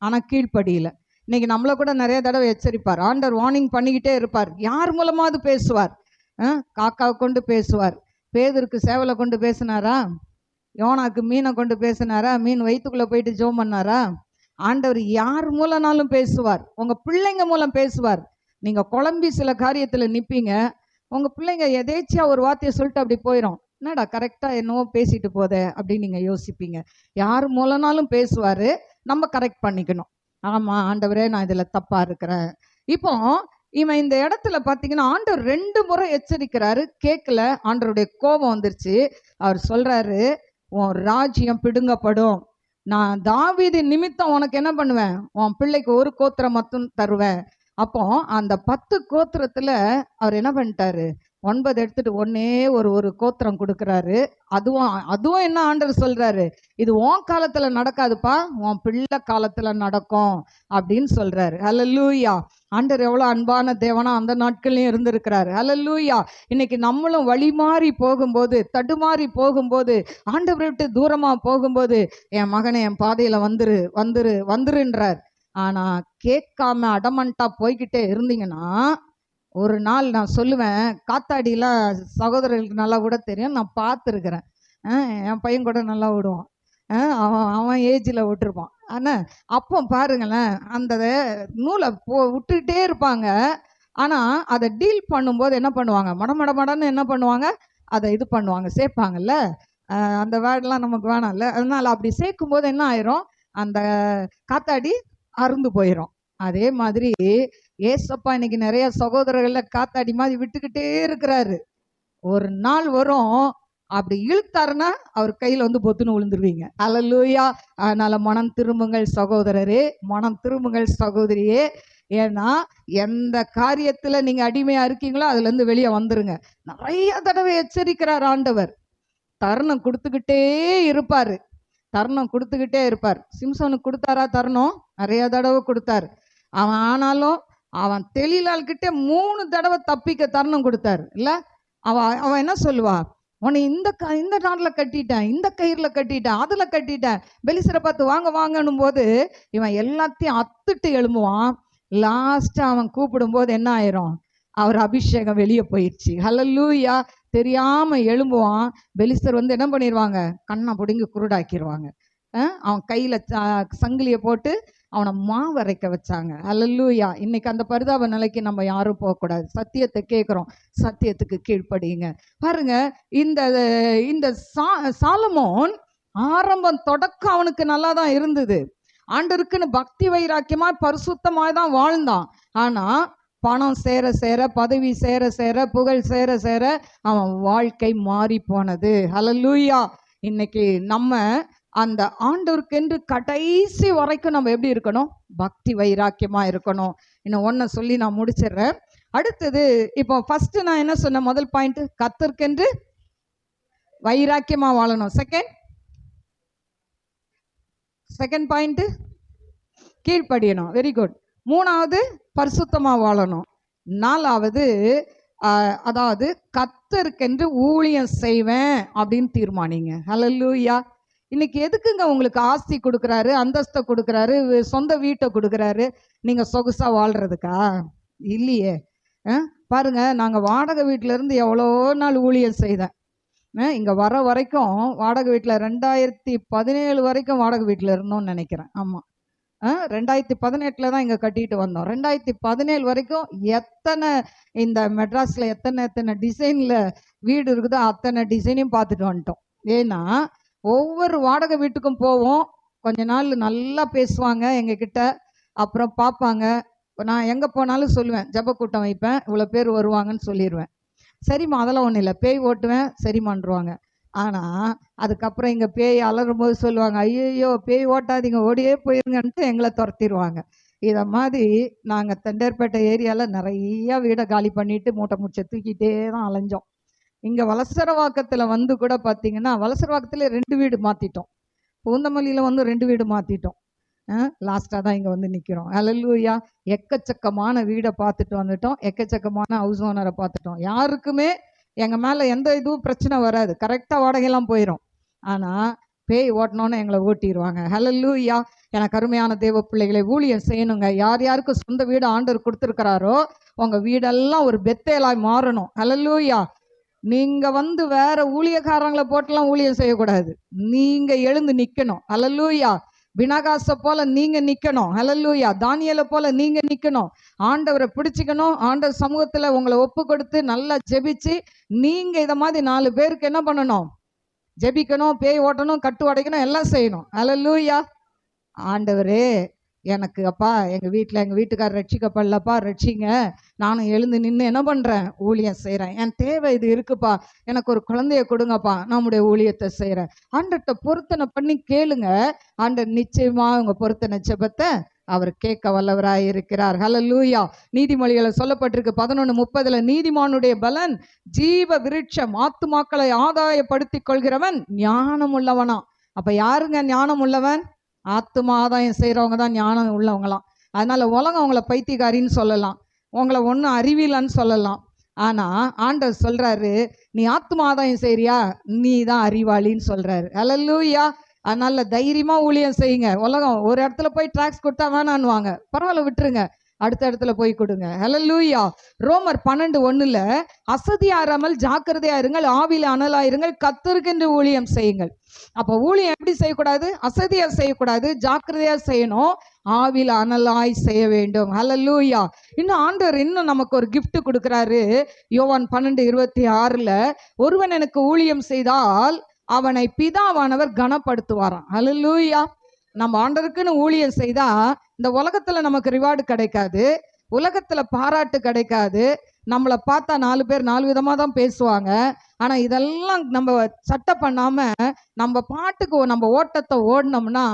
ஆனால் கீழ்ப்படியில. இன்னைக்கு நம்மளை கூட நிறைய தடவை எச்சரிப்பார். ஆண்டவர் வார்னிங் பண்ணிக்கிட்டே இருப்பார். யார் மூலமாவது பேசுவார். காக்காவை கொண்டு பேசுவார். பேதருக்கு சேவலை கொண்டு பேசினாரா? யோனாக்கு மீனை கொண்டு பேசினாரா? மீன் வயிற்றுக்குள்ளே போயிட்டு ஜோம் பண்ணாரா? ஆண்டவர் யார் மூலனாலும் பேசுவார். உங்க பிள்ளைங்க மூலம் பேசுவார். நீங்க குழம்பி சில காரியத்துல நிப்பீங்க, உங்க பிள்ளைங்க எதேச்சியா ஒரு வார்த்தையை சொல்லிட்டு அப்படி போயிடும். என்னடா கரெக்டா என்னவோ பேசிட்டு போதே அப்படின்னு நீங்க யோசிப்பீங்க. யார் மூலனாலும் பேசுவாரு, நம்ம கரெக்ட் பண்ணிக்கணும். ஆமா ஆண்டவரே, நான் இதுல தப்பா இருக்கிறேன். இப்போ இவன் இந்த இடத்துல பாத்தீங்கன்னா ஆண்டவர் 2 முறை எச்சரிக்கிறாரு, கேட்கல. ஆண்டவருடைய கோபம் வந்துருச்சு. அவர் சொல்றாரு, உன் ராஜ்யம் பிடுங்கப்படும். நான் தாவீது நிமித்தம் உனக்கு என்ன பண்ணுவேன், உன் பிள்ளைக்கு ஒரு கோத்திரம் மட்டும் தருவேன். அப்போ அந்த 10 கோத்திரத்துல அவர் என்ன பண்ணிட்டாரு, 9 எடுத்துட்டு ஒன்னே ஒரு கோத்திரம் கொடுக்குறாரு. அதுவும் என்ன ஆண்டவர் சொல்றாரு, இது உன் காலத்துல நடக்காதுப்பா, உன் பிள்ளை காலத்துல நடக்கும் அப்படின்னு சொல்றாரு. ஹல்லேலூயா. ஆண்டவர் எவ்வளவு அன்பான தேவனா அந்த நாட்கள்லயும் இருந்திருக்கிறாரு. ஹல்லேலூயா. இன்னைக்கு நம்மளும் வழி மாறி போகும்போது, தடுமாறி போகும்போது, ஆண்டவரை விட்டு தூரமா போகும்போது, என் மகனை என் பாதையில வந்துரு வந்துரு வந்துருன்றார். ஆனா கேட்காம அடமண்டா போய்கிட்டே இருந்தீங்கன்னா, ஒரு நாள் நான் சொல்லுவேன், காத்தாடிலாம் சகோதரர்களுக்கு நல்லா கூட தெரியும், நான் பார்த்துருக்கிறேன். என் பையன் கூட நல்லா விடுவான். அவன் அவன் ஏஜில் விட்டுருப்பான். ஆனால் அப்போ பாருங்களேன், அந்த நூலை விட்டுக்கிட்டே இருப்பாங்க. ஆனால் அதை டீல் பண்ணும்போது என்ன பண்ணுவாங்க, மடன்னு என்ன பண்ணுவாங்க, அதை இது பண்ணுவாங்க, சேர்ப்பாங்கல்ல. அந்த வேர்டெலாம் நமக்கு வேணாம்ல. அதனால் அப்படி சேர்க்கும்போது என்ன ஆயிரும், அந்த காத்தாடி அருந்து போயிடும். அதே மாதிரி ஏசப்பா இன்னைக்கு நிறைய சகோதரர்கள காத்தாடி மாதிரி விட்டுக்கிட்டே இருக்கிறாரு. ஒரு நாள் வரும், அப்படி இழுத்தாருன்னா அவர் கையில வந்து பொத்துன்னு விழுந்துருவீங்க. அல்லேலூயா. அதனால மனம் திரும்புங்கள் சகோதரரே, மனம் திரும்புங்கள் சகோதரியே. ஏன்னா எந்த காரியத்துல நீங்க அடிமையா இருக்கீங்களோ அதுல இருந்து வெளியே வந்துருங்க. நிறைய தடவை எச்சரிக்கிறார் ஆண்டவர். தருணம் கொடுத்துக்கிட்டே இருப்பாரு, தருணம் கொடுத்துக்கிட்டே இருப்பார். சிம்சோனுக்கு கொடுத்தாரா தருணம்? நிறைய தடவை கொடுத்தாரு. அவன் ஆனாலும் அவன் தெளிலாள்கிட்ட 3 தடவை தப்பிக்க தருணம் கொடுத்தாரு இல்ல. அவன் என்ன சொல்லுவா, உன்னை இந்த நாட்டில் கட்டிட்டேன், இந்த கயிறில் கட்டிட்டேன், அதுல கட்டிட்டேன், பெலிசரை பார்த்து வாங்க வாங்கணும் போது இவன் எல்லாத்தையும் அத்துட்டு எழும்புவான். லாஸ்டா அவன் கூப்பிடும் போது என்ன ஆயிரும், அவர் அபிஷேகம் வெளியே போயிடுச்சு. ஹல்லேலூயா. தெரியாம எழும்புவான். பெலிஸ்தர் வந்து என்ன பண்ணிடுவாங்க, கண்ணை பிடுங்கி குருடாக்கிடுவாங்க. அவன் கையில சங்கிலியை போட்டு அவனை மாவரைக்க வச்சாங்க. ஹல்லேலூயா. இன்னைக்கு அந்த பரிதாப நிலைக்கு நம்ம யாரும் போகக்கூடாது. சத்தியத்தை கேட்குறோம், சத்தியத்துக்கு கீழ்ப்படியுங்க. பாருங்க, இந்த இந்த சாலமோன் ஆரம்பம் தொடக்கம் அவனுக்கு நல்லா தான் இருந்தது. ஆண்டவருக்குன்னு பக்தி வைராக்கியமாய் பரிசுத்தமாய் தான் வாழ்ந்தான். ஆனா பணம் சேர சேர, பதவி சேர சேர, புகழ் சேர சேர அவன் வாழ்க்கை மாறி போனது. ஹல்லேலூயா. இன்னைக்கு நம்ம அந்த ஆண்டவருக்கென்று கடைசி வரைக்கும் நம்ம எப்படி இருக்கணும், பக்தி வைராக்கியமா இருக்கணும். இன்னும் ஒன்றை சொல்லி நான் முடிச்சிடுறேன். அடுத்தது, இப்போ ஃபர்ஸ்ட் நான் என்ன சொன்னேன், முதல் பாயிண்ட் கர்த்தருக்கென்று வைராக்கியமா வாழணும். செகண்ட் பாயிண்ட் கீழ்ப்படியணும். Very good. 3வது பரிசுத்தமா வாழணும். 4வது அதாவது கர்த்தருக்கென்று ஊழியம் செய்வேன் அப்படின்னு தீர்மானிங்க. ஹல்லேலூயா. இன்னைக்கு எதுக்குங்க உங்களுக்கு ஆஸ்தி கொடுக்குறாரு, அந்தஸ்தை கொடுக்குறாரு, சொந்த வீட்டை கொடுக்குறாரு, நீங்க சொகுசா வாழ்றதுக்கா? இல்லையே. பாருங்க, நாங்க வாடகை வீட்டுல இருந்து எவ்வளோ நாள் ஊழியம் செய்தேன். இங்க வர வரைக்கும் வாடகை வீட்டுல 2017 வரைக்கும் வாடகை வீட்டுல இருந்தோம்னு நினைக்கிறேன். ஆமா, 2018 தான் இங்க கட்டிட்டு வந்தோம். 2017 வரைக்கும் எத்தனை இந்த மெட்ராஸ்ல எத்தனை டிசைன்ல வீடு இருக்குதோ அத்தனை டிசைனையும் பார்த்துட்டு வந்துட்டோம். ஏன்னா ஒவ்வொரு வாடகை வீட்டுக்கும் போவோம், கொஞ்ச நாள் நல்லா பேசுவாங்க எங்ககிட்ட, அப்புறம் பார்ப்பாங்க. நான் எங்கே போனாலும் சொல்லுவேன், ஜப கூட்டம் வைப்பேன், இவ்வளோ பேர் வருவாங்கன்னு சொல்லிடுவேன். சரிம்மா அதெல்லாம் ஒன்றும் இல்லை, பேய் ஓட்டுவேன், சரிம்மான்ருவாங்க. ஆனால் அதுக்கப்புறம் இங்கே பேய் அலறும்போது சொல்லுவாங்க, ஐயோ பேய் ஓட்டாதீங்க, ஓடியே போயிருங்கன்ட்டு எங்களை துரத்திடுவாங்க. இதை மாதிரி நாங்கள் தண்டேர்பேட்டை ஏரியாவில் நிறையா வீடை காலி பண்ணிட்டு மூட்டை முடிச்சை தூக்கிட்டே தான் அலைஞ்சோம். இங்கே வலசரவாக்கத்தில் வந்து கூட பார்த்தீங்கன்னா, வலசரவாக்கத்தில் 2 வீடு மாற்றிட்டோம், பூந்தமல்லியில் வந்து 2 வீடு மாற்றிட்டோம். லாஸ்ட்டாக தான் இங்கே வந்து நிற்கிறோம். ஹல்லேலூயா. எக்கச்சக்கமான வீடை பார்த்துட்டு வந்துட்டோம், எக்கச்சக்கமான ஹவுஸ் ஓனரை பார்த்துட்டோம். யாருக்குமே எங்கள் மேலே எந்த இதுவும் பிரச்சனை வராது, கரெக்டாக வாடகையெல்லாம் போயிடும். ஆனால் பேய் ஓட்டணுன்னு எங்களை ஓட்டிடுவாங்க. ஹல்லேலூயா. எனக்கு அருமையான தேவ பிள்ளைகளை, ஊழியம் செய்யணுங்க. யார் யாருக்கு சொந்த வீடு ஆண்டவர் கொடுத்துருக்கிறாரோ உங்கள் வீடெல்லாம் ஒரு பெத்தேலாய் மாறணும். ஹல்லேலூயா. நீங்க வந்து வேற ஊழியக்காரங்களை போட்டெல்லாம் ஊழியம் செய்யக்கூடாது, நீங்க எழுந்து நிக்கணும். ஹல்லேலூயா. பினகாச போல நீங்க நிக்கணும். ஹல்லேலூயா. தானியேலை போல நீங்க நிக்கணும். ஆண்டவரை பிடிச்சிக்கணும். ஆண்டவர் சமூகத்துல உங்களை ஒப்பு கொடுத்து நல்லா ஜெபிச்சு நீங்க இத மாதிரி 4 பேருக்கு என்ன பண்ணணும்? ஜெபிக்கணும், பேய் ஓட்டணும், கட்டு உடைக்கணும், எல்லாம் செய்யணும். ஹல்லேலூயா. ஆண்டவரே எனக்கு அப்பா எங்க வீட்டுக்காரர் ரட்சிக்கப்படலப்பா, ரட்சிங்க. நானும் எழுந்து நின்று என்ன பண்றேன்? ஊழியம் செய்யறேன். என் தேவை இது இருக்குப்பா, எனக்கு ஒரு குழந்தைய கொடுங்கப்பா, நம்முடைய ஊழியத்தை செய்யறேன். ஆண்டர்கிட்ட பொருத்தனை பண்ணி கேளுங்க. ஆண்டர் நிச்சயமா உங்க பொருத்தனை ஜெபத்தை அவர் கேட்க வல்லவராய் இருக்கிறார். ஹல்லேலூயா. நீதிமொழிகளை சொல்லப்பட்டிருக்கு 11:30, நீதிமானுடைய பலன் ஜீவ விருட்சம், ஆத்துமாக்களை ஆதாயப்படுத்திக் கொள்கிறவன் ஞானம் உள்ளவனா. அப்ப யாருங்க ஞானம் உள்ளவன்? ஆத்துமா ஆதாயம் செய்கிறவங்க தான் ஞானம் உள்ளவங்களாம். அதனால உலகம் உங்களை பைத்தியக்காரின்னு சொல்லலாம், உங்களை ஒன்றும் அறிவியலன்னு சொல்லலாம். ஆனால் ஆண்டவர் சொல்றாரு, நீ ஆத்துமா ஆதாயம் செய்றியா, நீ தான் அறிவாளின்னு சொல்றாரு. ஹல்லேலூயா. அதனால தைரியமா ஊழியம் செய்யுங்க. உலகம் ஒரு இடத்துல போய் டாக்ஸ் கொடுத்தா வேணான்னுவாங்க, பரவாயில்ல விட்டுருங்க, அடுத்த இடத்துல போய் கொடுங்க. ஹல்லேலூயா. ரோமர் 12:1 அசதியாராமல் ஜாக்கிரதையா இருங்கள், ஆவியில அனலாயிருங்கள், கர்த்தருக்கென்று ஊழியம் செய்யுங்கள். அப்போ ஊழியம் எப்படி செய்யக்கூடாது? அசதியா செய்யக்கூடாது, ஜாக்கிரதையா செய்யணும், ஆவியில அனலாய் செய்ய வேண்டும். ஹல்லேலூயா. இன்னும் ஆண்டவர் நமக்கு ஒரு gift கொடுக்குறாரு. யோவான் 12:26 ஒருவன் எனக்கு ஊழியம் செய்தால் அவனை பிதாவானவர் கனப்படுத்துவாராம். ஹல்லேலூயா. நம்ம ஆண்டவருக்குன்னு ஊழியம் செய்தா இந்த உலகத்துல நமக்கு ரிவார்டு கிடைக்காது, உலகத்துல பாராட்டு கிடைக்காது. நம்மளை பார்த்தா 4 பேர் 4 விதமா தான் பேசுவாங்க. ஆனா இதெல்லாம் நம்ம சட்டை பண்ணாம நம்ம பாட்டுக்கு நம்ம ஓட்டத்தை ஓடினோம்னா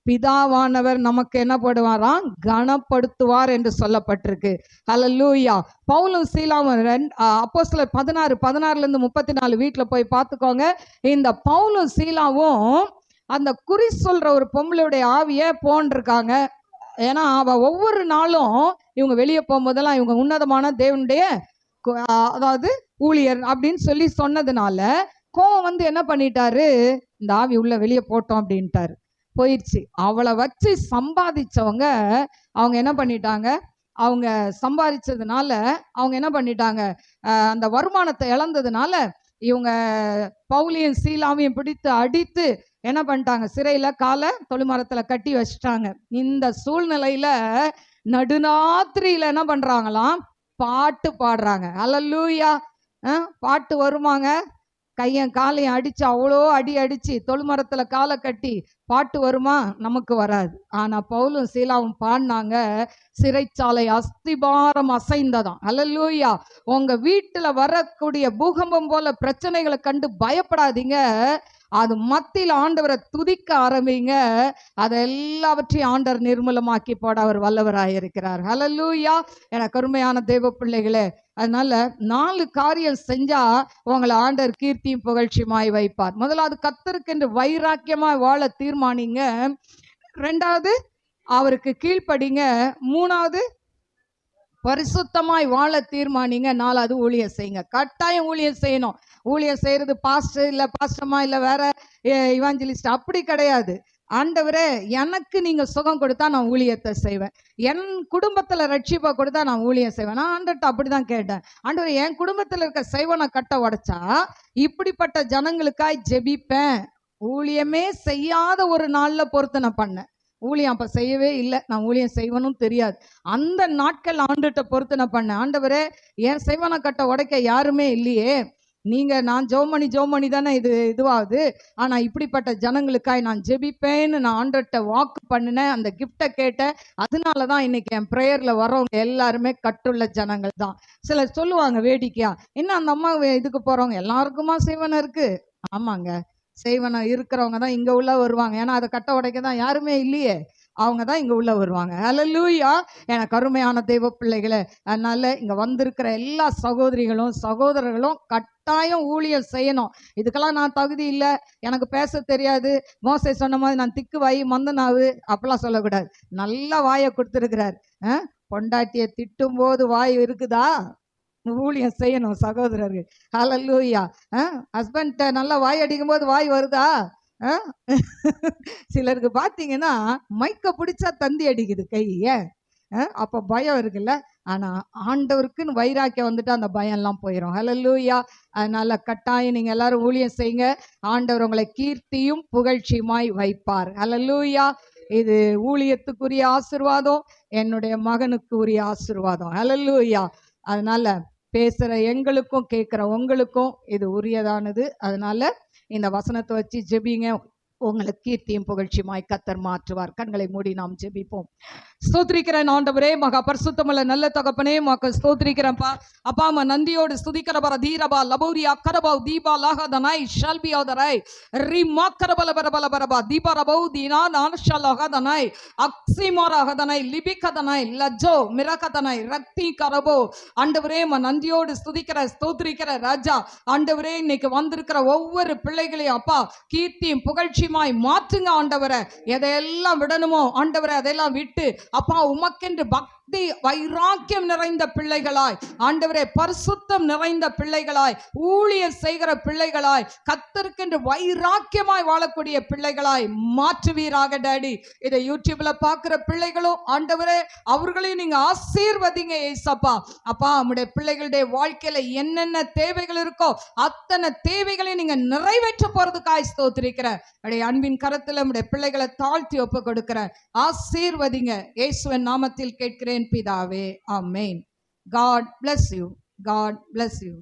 பிதாவானவர் நமக்கு என்ன பண்ணுவாராம்? கனப்படுத்துவார் என்று சொல்லப்பட்டிருக்கு. ஹல்லேலூயா. பவுலும் சீலாவும் அப்போஸ்தலர் 16:34 வீட்டுல போய் பார்த்துக்கோங்க. இந்த பவுலும் சீலாவும் அந்த குறி சொல்ற ஒரு பொம்பளையுடைய ஆவிய போன்றிருக்காங்க. ஏன்னா அவ ஒவ்வொரு நாளும் இவங்க வெளியே போகும்போதெல்லாம் இவங்க உன்னதமான தேவனுடைய அதாவது ஊழியர் அப்படின்னு சொல்லி சொன்னதுனால கோவம் வந்து என்ன பண்ணிட்டாரு? இந்த ஆவி உள்ள வெளியே போட்டோம் அப்படின்ட்டாரு. போயிடுச்சு. அவளை வச்சு சம்பாதிச்சவங்க அவங்க என்ன பண்ணிட்டாங்க? அவங்க சம்பாதிச்சதுனால அவங்க என்ன பண்ணிட்டாங்க? அந்த வருமானத்தை இழந்ததுனால இவங்க பவுலியும் சீலாவையும் பிடித்து அடித்து என்ன பண்ணிட்டாங்க? சிறையில காலை தொழுமரத்துல கட்டி வச்சுட்டாங்க. இந்த சூழ்நிலையில நடுராத்திரியில என்ன பண்றாங்களாம்? பாட்டு பாடுறாங்க. ஹல்லேலூயா. பாட்டு வருமாங்க? கையன் காலையும் அடிச்சு அவ்வளோ அடிச்சு தொழுமரத்துல காலை கட்டி பாட்டு வருமா? நமக்கு வராது. ஆனா பவுலும் சீலாவும் பாடினாங்க. சிறைச்சாலை அஸ்திபாரம் அசைந்ததாம். ஹல்லேலூயா. உங்க வீட்டுல வரக்கூடிய பூகம்பம் போல பிரச்சனைகளை கண்டு பயப்படாதீங்க. அது மத்தியில் ஆண்டவரை துதிக்க ஆரம்பிங்க. அதை எல்லாவற்றையும் ஆண்டவர் நிர்மூலமாக்கி போட அவர் வல்லவராயிருக்கிறார். ஹல்லேலூயா. எனக்கு அருமையான தேவ பிள்ளைகளே, அதனால 4 காரியம் செஞ்சா உங்களை ஆண்டவர் கீர்த்தியும் புகழ்ச்சியுமாய் வைப்பார். முதலாவது கர்த்தருக்கென்று வைராக்கியமாய் வாழ தீர்மானிங்க. 2வது அவருக்கு கீழ்ப்படிங்க. 3வது பரிசுத்தமாய் வாழ தீர்மானிங்க. 4வது ஊழியம் செய்யுங்க. கட்டாயம் ஊழியம் செய்யணும். ஊழியம் செய்யறது பாஸ்டர் இல்ல பாஸ்டமா இல்ல வேற இவாஞ்சலிஸ்ட் அப்படி கிடையாது. ஆண்டவரே எனக்கு நீங்க சுகம் கொடுத்தா நான் ஊழியத்தை செய்வேன், என் குடும்பத்துல ரட்சிப்பை கொடுத்தா நான் ஊழியம் செய்வேன். நான் ஆண்டவர்கிட்ட அப்படிதான் கேட்டேன். ஆண்டவர் என் குடும்பத்துல இருக்க செய்வனை கட்ட உடைச்சா இப்படிப்பட்ட ஜனங்களுக்காய் ஜெபிப்பேன். ஊழியமே செய்யாத ஒரு நாள்ல பொருத்தனை பண்ணேன். ஊழியம் அப்ப செய்யவே இல்லை, நான் ஊழியம் செய்வனும் தெரியாது. அந்த நாட்கள் ஆண்டுகிட்ட பொருத்தனை பண்ணேன். ஆண்டவரே என் செய்வனை கட்ட உடைக்க யாருமே இல்லையே, நீங்க நான் ஜோமணி தானே இதுவாகுது. ஆனா இப்படிப்பட்ட ஜனங்களுக்காய் நான் ஜெபிப்பேன்னு நான் ஆண்டவர்கிட்ட வாக்கு பண்ணினேன். அந்த கிஃப்டை கேட்டேன். அதனாலதான் இன்னைக்கு என் ப்ரேயர்ல வரவங்க எல்லாருமே கட்டுள்ள ஜனங்கள் தான். சிலர் சொல்லுவாங்க வேடிக்கையா, என்ன அந்த அம்மா இதுக்கு போறவங்க எல்லாருக்குமா செய்வன இருக்கு? ஆமாங்க, செய்வன இருக்கிறவங்க தான் இங்க உள்ள வருவாங்க. ஏன்னா அதை கட்ட உடைக்க தான் யாருமே இல்லையே, அவங்க தான் இங்க உள்ள வருவாங்க. ஹல்லேலூயா. எனக்கு அருமையான தெய்வ பிள்ளைகளே, அதனால இங்க வந்திருக்கிற எல்லா சகோதரிகளும் சகோதரர்களும் கட்டாயம் ஊழியம் செய்யணும். இதுக்கெல்லாம் நான் தகுதி இல்லை, எனக்கு பேச தெரியாது, மோசே சொன்ன மாதிரி நான் திக்கு வாய் மந்தனாவு அப்படிலாம் சொல்லக்கூடாது. நல்ல வாயை கொடுத்துருக்கிறார். பொண்டாட்டியை திட்டும் போது வாய் இருக்குதா? ஊழியம் செய்யணும் சகோதரர்கள். ஹல்லேலூயா. ஹஸ்பண்ட் நல்லா வாய் அடிக்கும் போது வாய் வருதா? சிலருக்கு பார்த்தீங்கன்னா மைக்க பிடிச்சா தந்தி அடிக்குது கைய, அப்போ பயம் இருக்குல்ல. ஆனா ஆண்டவருக்குன்னு வைராக்கியம் வந்துட்டு அந்த பயம் எல்லாம் போயிடும். ஹல்லேலூயா. அதனால கட்டாயம் நீங்க எல்லாரும் ஊழியம் செய்யுங்க. ஆண்டவர் உங்களை கீர்த்தியும் புகழ்ச்சியுமாய் வைப்பார். ஹல்லேலூயா. இது ஊழியத்துக்குரிய ஆசீர்வாதம், என்னுடைய மகனுக்கு உரிய ஆசீர்வாதம். ஹல்லேலூயா. அதனால பேசுற எங்களுக்கும் கேட்கிற உங்களுக்கும் இது உரியதானது. அதனால இந்த வசனத்தை வச்சு ஜெபிங்க. உங்களை கீர்த்தியும் புகழ்ச்சியுமாய் கர்த்தர் மாற்றுவார். கண்களை மூடி நாம் ஜெபிப்போம். ஸ்தோத்திரிக்கிறேன் ஆண்டவரே, மகா பரிசுத்தமுள்ள நல்ல தகப்பனே, உமக்கு ஸ்தோத்திரிக்கிறேன்ப்பா. அப்பா அம்மா நந்தியோடு ஸ்துதிக்கிறபர தீரபா லபௌரியா கரபௌ தீபா லாகதனாய் ஷல்பியோதராய் ரிமாக்கரபல பரபல பரபா தீபரபௌ தீனா நான்ஷலகதனாய் அக்ஸிமோரகதனாய் லிபிகதனாய் லஜ்ஜோ மிரகதனாய் ரக்தி கரபோ. ஆண்டவரே நந்தியோடு ஸ்துதிக்கிற ஸ்தோத்திரிக்கிற ராஜா. ஆண்டவரே இன்னைக்கு வந்திருக்கிற ஒவ்வொரு பிள்ளைகளையும் அப்பா கீர்த்தியும் புகழ்ச்சியுமாய் மாற்றுங்க ஆண்டவரை. எதையெல்லாம் விடணுமோ ஆண்டவரை அதெல்லாம் விட்டு அப்பா உமக்கென்று பக்தி வைராக்கியம் நிறைந்த பிள்ளைகளாய் ஆண்டவரே, பரிசுத்தம் நிறைந்த பிள்ளைகளாய், ஊழியர் செய்கிற பிள்ளைகளாய், கர்த்தருக்கென்று வைராக்கியமாய் வாழக்கூடிய பிள்ளைகளாய் மாற்றுவீராக டாடி. இதை யூடியூப்ல பார்க்கிற பிள்ளைகளும் ஆண்டவரே அவர்களையும் நீங்க ஆசீர்வதிங்க ஏசப்பா. அப்பா நம்முடைய பிள்ளைகளுடைய வாழ்க்கையில என்னென்ன தேவைகள் இருக்கோ அத்தனை தேவைகளையும் நீங்க நிறைவேற்ற போறதுக்காய் ஸ்தோத்திரிக்கிறேன். அன்பின் கரத்துல நம்முடைய பிள்ளைகளை தாழ்த்தி ஒப்பு கொடுக்கிறேன். ஆசீர்வதிங்க இயேசுவின் நாமத்தில் கேட்கிறேன் பிதாவே, ஆமென். God bless you. God bless you.